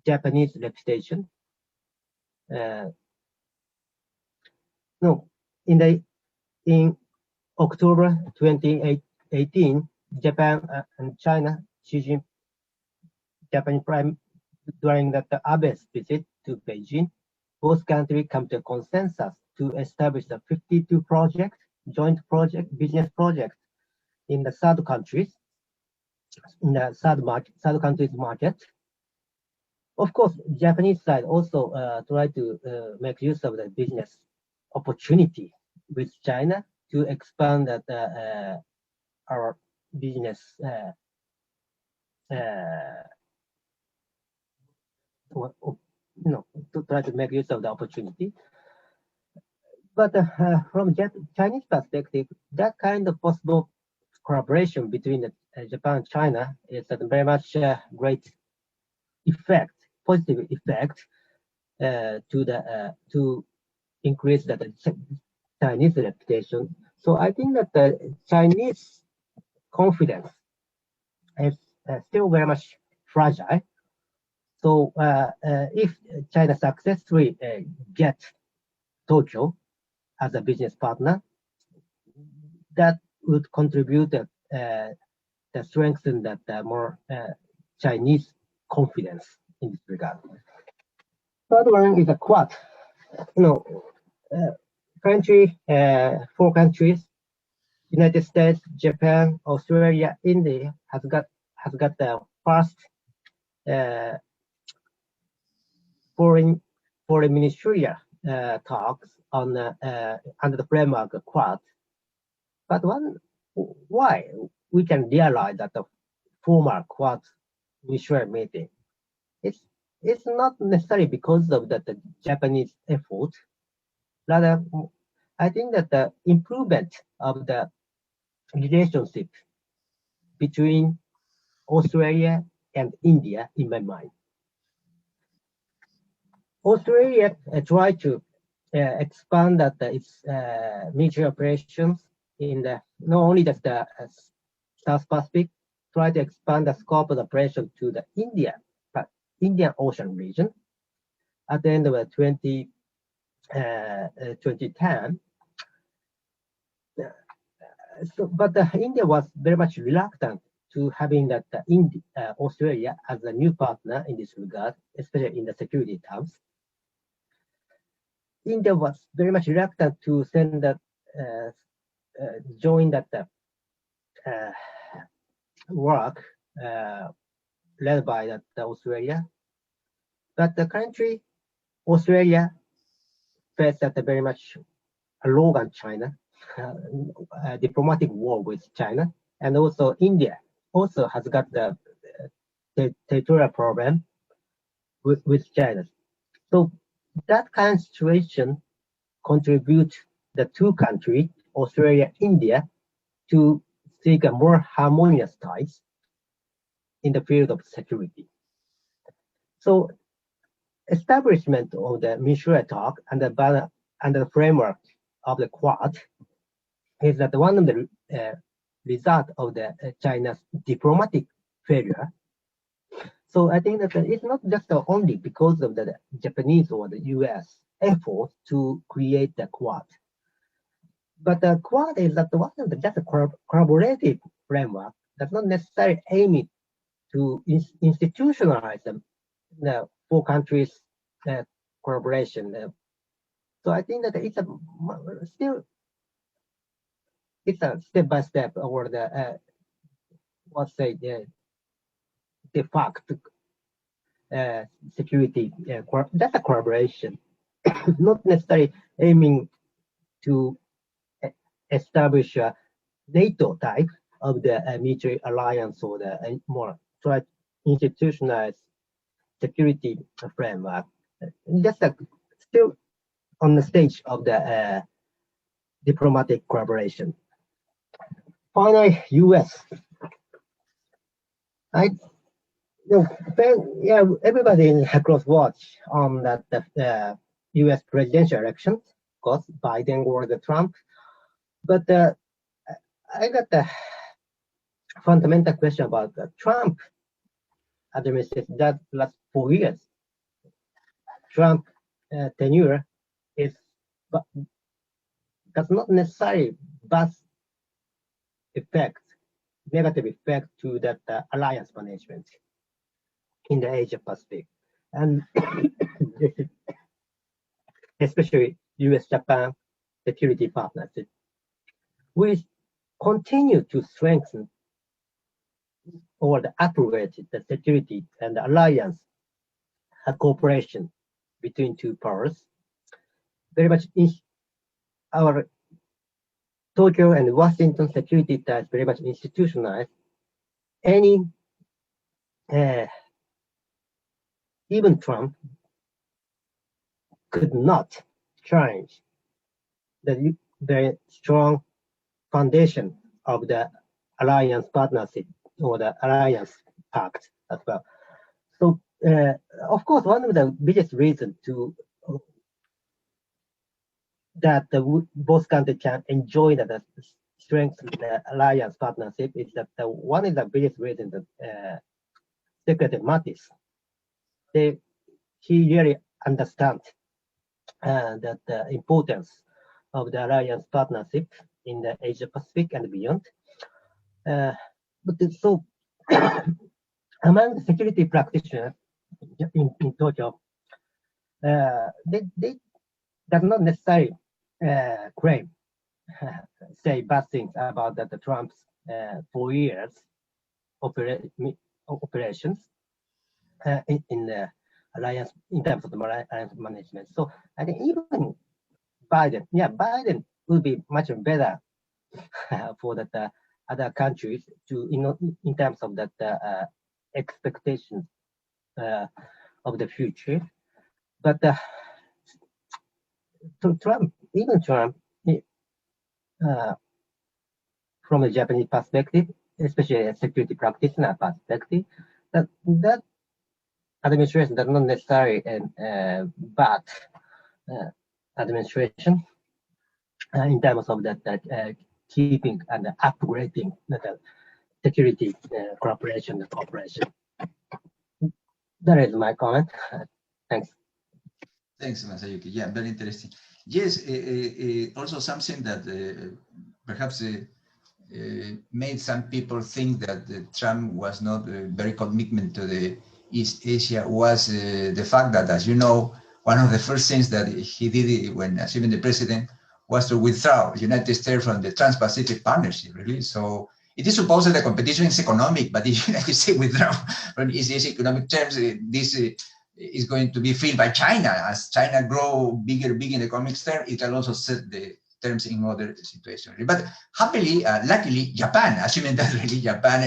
Japanese reputation. No, in October 2018, Japan and China, Japanese prime during the Abe's visit to Beijing, both countries come to a consensus to establish the 52 joint business projects in the third countries, in the third countries market. Of course, Japanese side also try to make use of the business opportunity with China to expand that our business to try to make use of the opportunity. But from Chinese perspective, that kind of possible collaboration between Japan and China is a very much great effect, positive effect to increase the Chinese reputation. So I think that the Chinese confidence is still very much fragile. So if China successfully get Tokyo as a business partner, that would contribute to strengthen that more Chinese confidence in this regard. Third one is a Quad. Four countries: United States, Japan, Australia, India has got the first foreign ministerial talks on under the framework of Quad. But why we can realize that the former Quad ministerial meeting, it's not necessarily because of the Japanese effort. Rather, I think that the improvement of the relationship between Australia and India, in my mind. Australia tried to expand that its military operations in the not only just the South Pacific, try to expand the scope of the operation to the Indian Ocean region. At the end of 2010, but India was very much reluctant to having that Australia as a new partner in this regard, especially in the security terms. India was very much reluctant to send that join that work led by that Australia, but the country Australia faced that very much arrogant China, diplomatic war with China, and also India also has got the territorial problem with China. So that kind of situation contribute the two countries, Australia, India, to seek a more harmonious ties in the field of security. So establishment of the mutual talk and the framework of the Quad is that one of the result of the China's diplomatic failure. So I think that it's not just only because of the Japanese or the US effort to create the Quad, but the Quad is that one of the just a collaborative framework that's not necessarily aiming to institutionalize the four countries collaboration So I think that it's a step by step, or the let's say the de facto security. That's a collaboration, not necessarily aiming to establish a NATO type of the military alliance or the more institutionalized security framework. Just still on the stage of the diplomatic collaboration. Finally, U.S. Everybody across watch on that the U.S. presidential election, of course, Biden or the Trump. But I got a fundamental question about the Trump administration that last 4 years. Trump tenure does not necessarily negative effect to that alliance management in the Asia Pacific, and especially U.S.-Japan security partnership. We continue to strengthen or upgrade the security and the alliance cooperation between two powers. Very much in our Tokyo and Washington security ties very much institutionalized. Any even Trump could not change the very strong foundation of the alliance partnership or the alliance pact as well. So, of course, one of the biggest reasons that both countries can enjoy the strength of the alliance partnership is that one of the biggest reasons that Secretary Mattis, he really understands that the importance of the alliance partnership in the Asia Pacific and beyond. But so among the security practitioners in Tokyo, they does not necessarily claim, say bad things about the Trump's 4 years operations in the alliance in terms of the alliance management. So I think even Biden will be much better for the other countries to in terms of that expectations of the future. But Trump, from a Japanese perspective, especially a security practitioner perspective, that administration does not necessarily bad administration in terms of that keeping and upgrading the security cooperation. That is my comment. Thanks. Thanks, Masayuki. Yeah, very interesting. Yes, also something that perhaps made some people think that Trump was not very commitment to the East Asia was the fact that, as you know, one of the first things that he did when assuming the president was to withdraw the United States from the Trans-Pacific Partnership, really. So it is supposed that the competition is economic, but if the United States withdraw from East Asia economic terms, this is going to be filled by China. As China grow bigger in economic terms, it can also set the terms in other situations. But happily, luckily, Japan, assuming that really Japan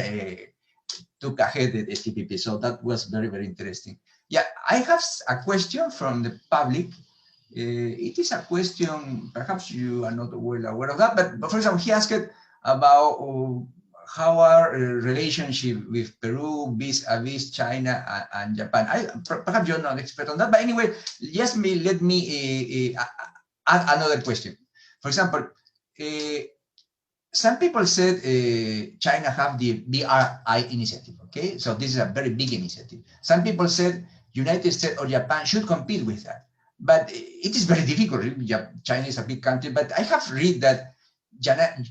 took ahead the TPP. So that was very, very interesting. Yeah, I have a question from the public. It is a question, perhaps you are not well aware of that, but for example, he asked about how our relationship with Peru vis-a-vis China and Japan. Perhaps you're not expert on that, but anyway, let me add another question. For example, some people said China have the BRI initiative, okay? So this is a very big initiative. Some people said United States or Japan should compete with that. But it is very difficult. China is a big country, but I have read that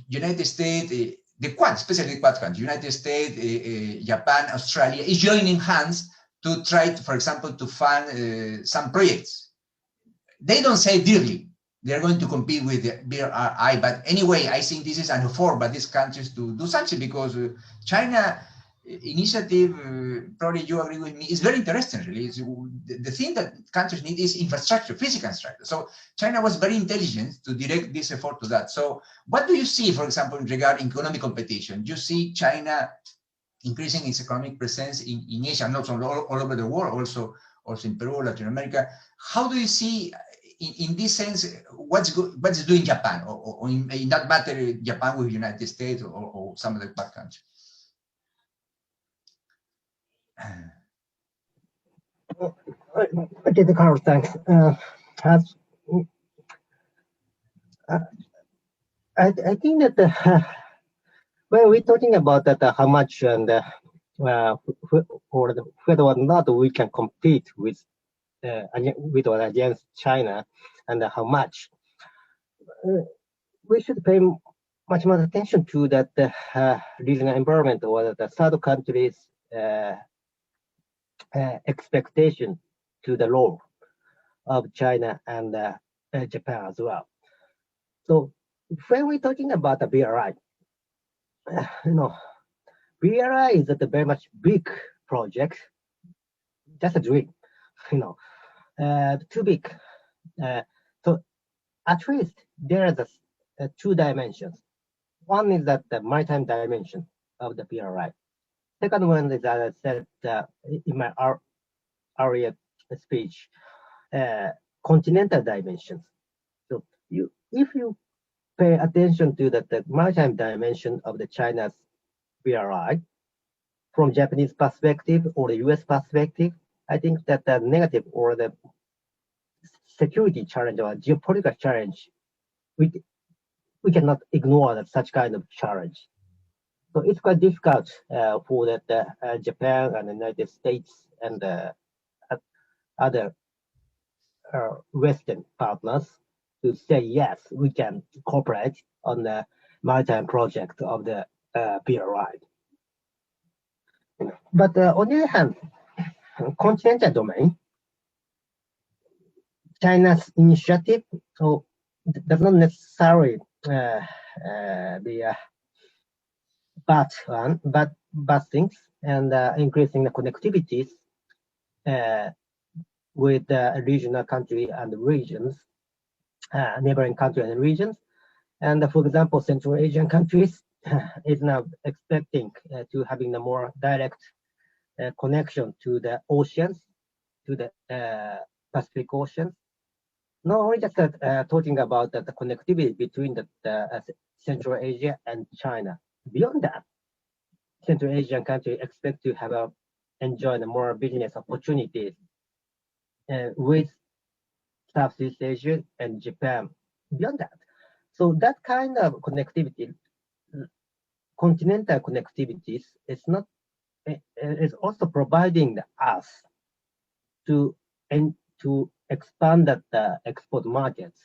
United States, the Quad, especially the Quad countries, United States, Japan, Australia, is joining hands to try, for example, to fund some projects. They don't say directly, they're going to compete with the BRI. But anyway, I think this is an effort by these countries to do something, because China initiative, probably you agree with me, is very interesting, really. The thing that countries need is infrastructure, physical infrastructure. So China was very intelligent to direct this effort to that. So what do you see, for example, in regard economic competition? You see China increasing its economic presence in Asia, not all over the world, also in Peru, Latin America. How do you see, in this sense, what's doing Japan, or in that matter, Japan with the United States or some of the bad countries? Okay, Carl, thanks. I think that when we're talking about that, how much and or whether or not we can compete with or against China, and how much, we should pay much more attention to that regional environment, or the third countries' expectation to the role of China and Japan as well. So when we're talking about the BRI, BRI is a very much big project, just a dream, too big. So at least there are two dimensions. One is that the maritime dimension of the BRI. Second one is, as I said in my earlier speech, continental dimensions. So if you pay attention to the maritime dimension of the China's BRI from Japanese perspective or the US perspective, I think that the negative or the security challenge or geopolitical challenge, we cannot ignore such kind of challenge. So it's quite difficult for Japan and the United States and other Western partners to say, yes, we can cooperate on the maritime project of the BRI. But on the other hand, continental domain, China's initiative does not necessarily be a bad one, but bad things, and increasing the connectivities with the regional country and regions, neighboring country and regions. And for example, Central Asian countries is now expecting to having a more direct connection to the oceans, to the Pacific Ocean. Not only just talking about the connectivity between the Central Asia and China. Beyond that, Central Asian countries expect to have enjoy the more business opportunities with Southeast Asia and Japan. Beyond that, so that kind of connectivity, continental connectivities, is also providing us to expand the export markets.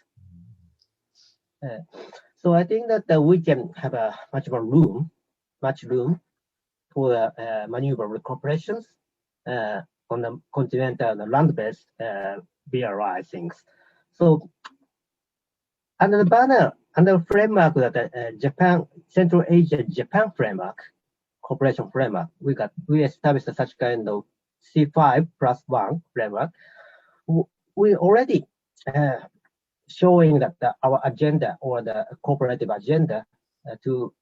So I think that we can have much room for maneuver corporations on the continental and land-based BRI things. So under the banner, under the framework that Japan, Central Asia Japan framework, cooperation framework, we established such kind of C5+1 framework. We already showing that our agenda, or the cooperative agenda, to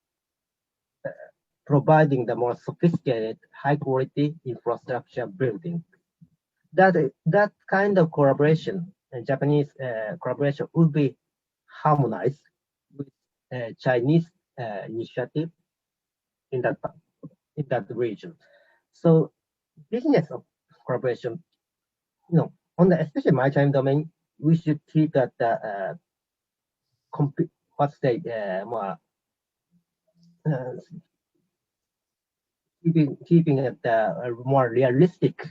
providing the more sophisticated, high quality infrastructure building. That kind of collaboration, Japanese collaboration, would be harmonized with Chinese initiative in that region. So business of collaboration, on the especially maritime domain, we should keep that keeping it a more realistic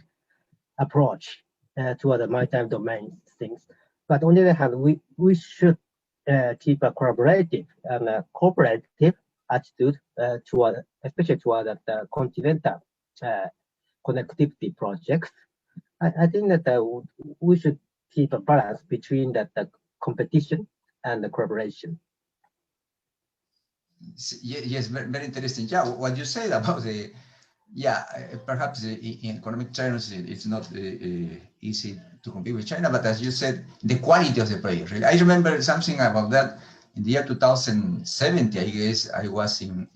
approach toward the maritime domain things. But on the other hand, we should keep a collaborative and a cooperative attitude especially toward the continental connectivity projects. I think that we should keep a balance between the competition and the collaboration. Yes, very interesting. Yeah, what you said about the, yeah, perhaps in economic terms, it's not easy to compete with China, but as you said, the quality of the project. Really. I remember something about that in the year 2070, I guess I was in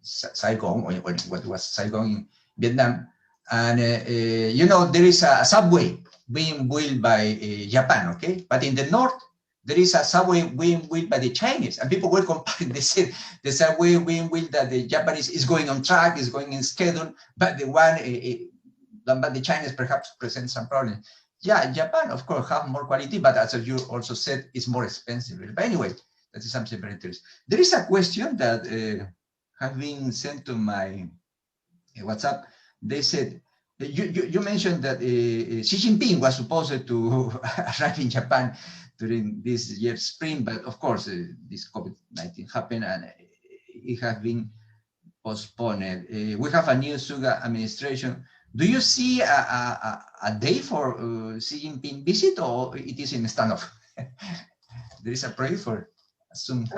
Saigon, or what was Saigon in Vietnam. And, you know, there is a subway being built by Japan, okay? But in the north, there is a subway being built by the Chinese, and people were comparing. They said the subway being built that the Japanese is going on track, is going in schedule, but the one, but the Chinese perhaps present some problems. Yeah, Japan, of course, have more quality, but as you also said, it's more expensive. But anyway, that is something very interesting. There is a question that has been sent to my WhatsApp. They said, you mentioned that Xi Jinping was supposed to arrive in Japan during this year's spring, but of course, this COVID-19 happened and it has been postponed. We have a new Suga administration. Do you see a day for Xi Jinping visit, or it is in standoff? There is a prayer for soon.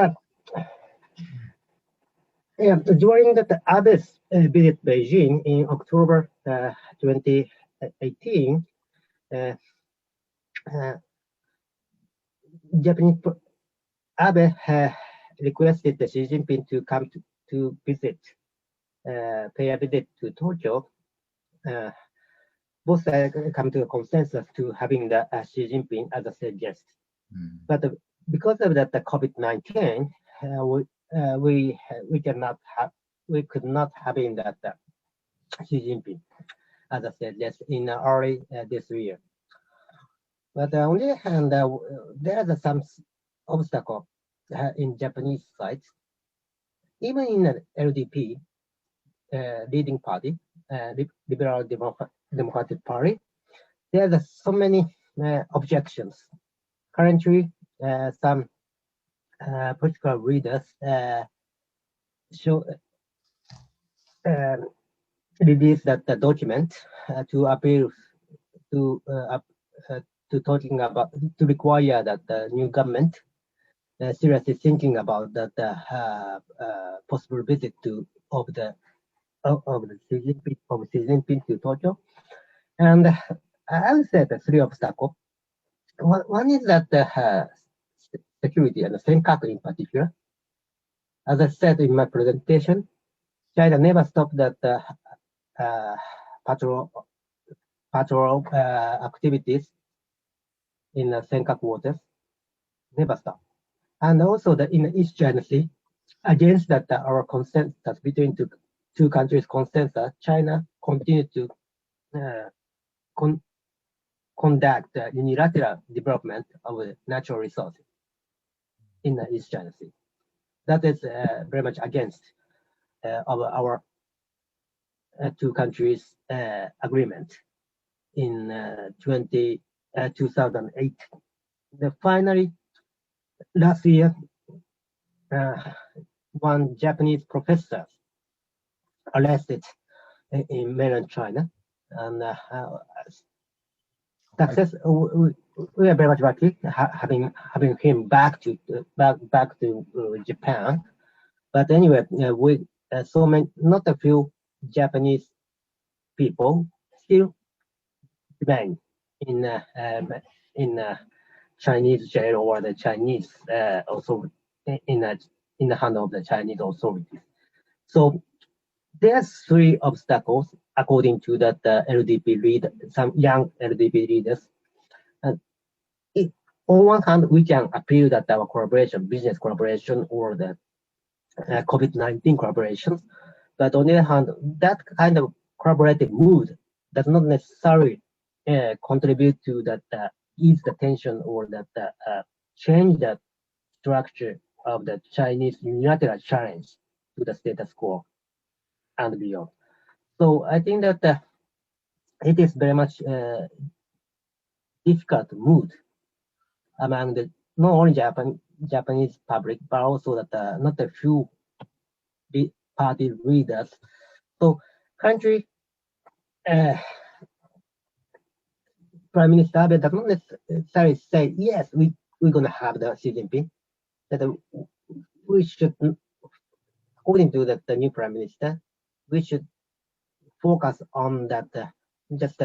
Yeah, during the Abe's visit Beijing in October 2018, Japanese Abe requested Xi Jinping to come to visit, pay a visit to Tokyo. Both come to a consensus to having the Xi Jinping as a said guest. But because of that, the COVID-19, we could not have in that Xi Jinping as I said yes in early this year. But on the other hand, there are some obstacle in Japanese sites, even in the LDP leading party, Liberal Democratic Party. There are so many objections. Currently, some political leaders release that the document to appeal to talking about to require that the new government seriously thinking about that possible visit of Xi Jinping to Tokyo. And I would say the three obstacles. One is that the security and the Senkaku in particular. As I said in my presentation, China never stopped that patrol activities in the Senkaku waters, never stop. And also in the East China Sea, against that our consensus between two countries consensus, China continued to conduct unilateral development of natural resources in the East China Sea. That is very much against of our two countries agreement in 2008. Finally, last year, one Japanese professor arrested in mainland China, and success. We are very much lucky having him back to Japan. But anyway, we so many, not a few Japanese people still remain in Chinese jail or the Chinese also in the hand of the Chinese authorities. So there's three obstacles according to that LDP leader, some young LDP leaders. And on one hand, we can appeal that our collaboration, business collaboration, or the COVID-19 collaborations. But on the other hand, that kind of collaborative mood does not necessarily contribute to that ease the tension or that change the structure of the Chinese unilateral challenge to the status quo and beyond. So I think that it is very much difficult mood among the not only Japanese public, but also that not a few party leaders. So country Prime Minister Abe does not necessarily say, yes, we we're going to have the Xi Jinping, that we should, according to the new prime minister, we should focus on that just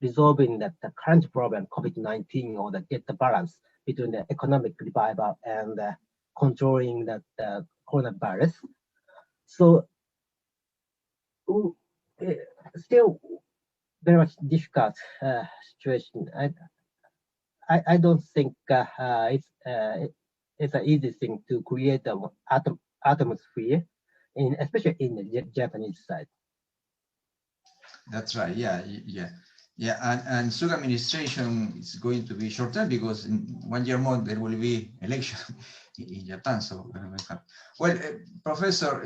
resolving that the current problem, COVID-19, or get the balance between the economic revival and controlling the coronavirus. So still very much difficult situation. I don't think it's an easy thing to create an atmosphere, especially in the Japanese side. That's right. Yeah. And Suga administration is going to be short-term because in 1 year more there will be election in Japan. So, well, Professor,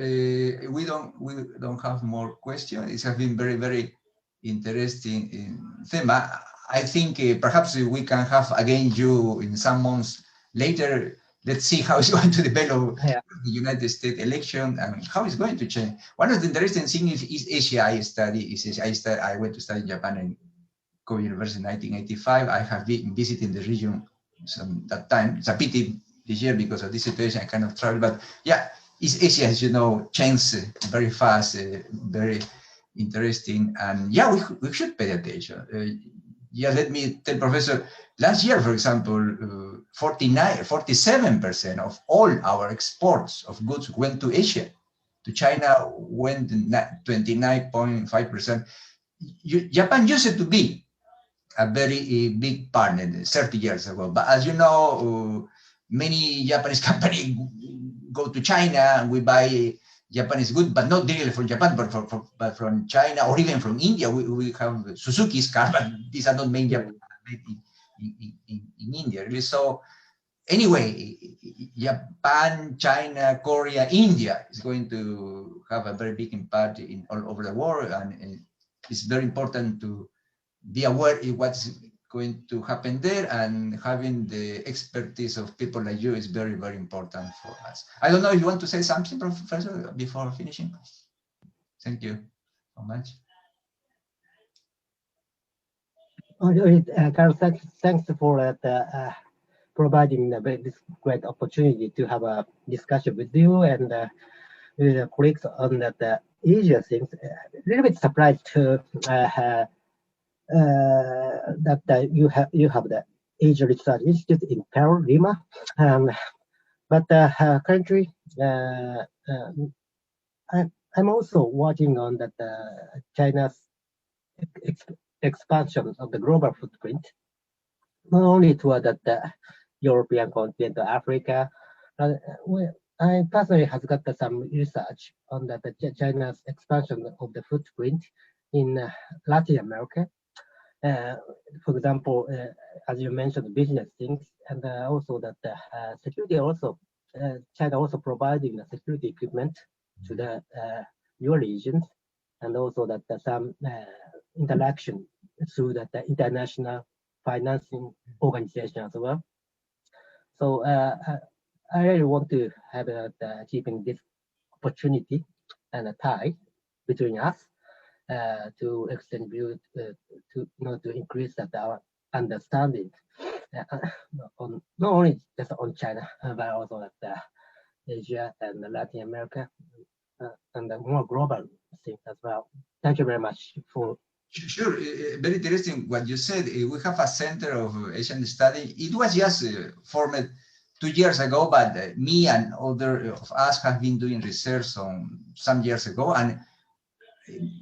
we don't have more questions. It has been very, very interesting theme. I think perhaps we can have again you in some months later. Let's see how it's going to develop the United States election and how it's going to change. One of the interesting things is Asia I study. I went to study in Japan in Kobe University in 1985. I have been visiting the region that time. It's a pity this year because of this situation I cannot travel. But yeah, East Asia, as you know, changes very fast, very interesting. And yeah, we should pay attention. Yeah, let me tell Professor, last year, for example, 47% of all our exports of goods went to Asia. To China went 29.5%. Japan used to be a very big partner 30 years ago. But as you know, many Japanese companies go to China and we buy Japanese goods, but not directly from Japan, but from China or even from India. We have Suzuki's cars, but these are not made in India, really. So anyway, Japan, China, Korea, India is going to have a very big impact all over the world, and it's very important to be aware of what's going to happen there, and having the expertise of people like you is very, very important for us. I don't know if you want to say something, Professor, before finishing. Thank you so much. Carl, thanks for providing this great opportunity to have a discussion with you and with the colleagues on the Asia things. A little bit surprised to that you have the Asia Research Institute in Peru, Lima, but currently I'm also working on that China's expansion of the global footprint, not only toward the European continent or Africa. I personally have got some research on that China's expansion of the footprint in Latin America. For example, as you mentioned, business things, and also that security also, China also providing the security equipment to the your regions, and also that some interaction through the international financing organization as well. So I really want to have keeping this opportunity and a tie between us to extend view to increase our understanding on not only just on China but also at Asia and Latin America and the more global things as well. Thank you very much for. Sure, very interesting what you said. We have a Center of Asian Study. It was just formed 2 years ago, but me and other of us have been doing research some years ago, and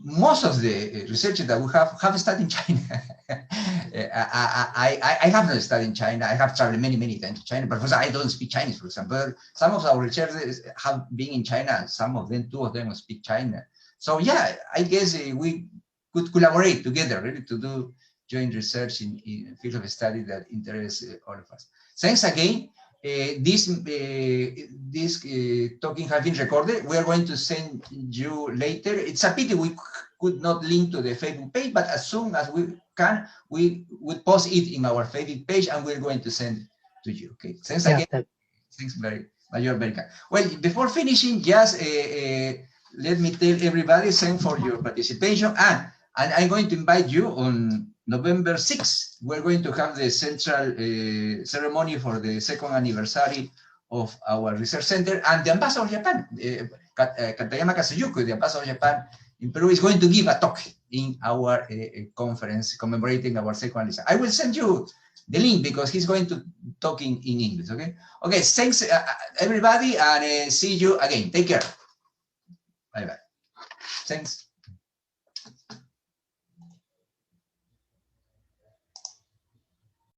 most of the research that we have studied in China. I have not studied in China. I have traveled many times to China, but for example, I don't speak Chinese, for example. Some of our researchers have been in China, some of them, 2 of them speak China. So yeah, I guess we could collaborate together, really, to do joint research in field of study that interests all of us. Thanks again. This talking has been recorded. We are going to send you later. It's a pity we could not link to the Facebook page, but as soon as we can, we would post it in our Facebook page, and we're going to send it to you. Okay. Thanks again. Thanks very much. You're very kind. Well, before finishing, just let me tell everybody, thanks for your participation, and I'm going to invite you on November 6th, we're going to have the central ceremony for the second anniversary of our research center, and the ambassador of Japan, Katayama Kazuyuki, the ambassador of Japan in Peru, is going to give a talk in our conference commemorating our second anniversary. I will send you the link because he's going to talk in English, okay? Okay, thanks everybody, and see you again. Take care. Bye-bye. Thanks.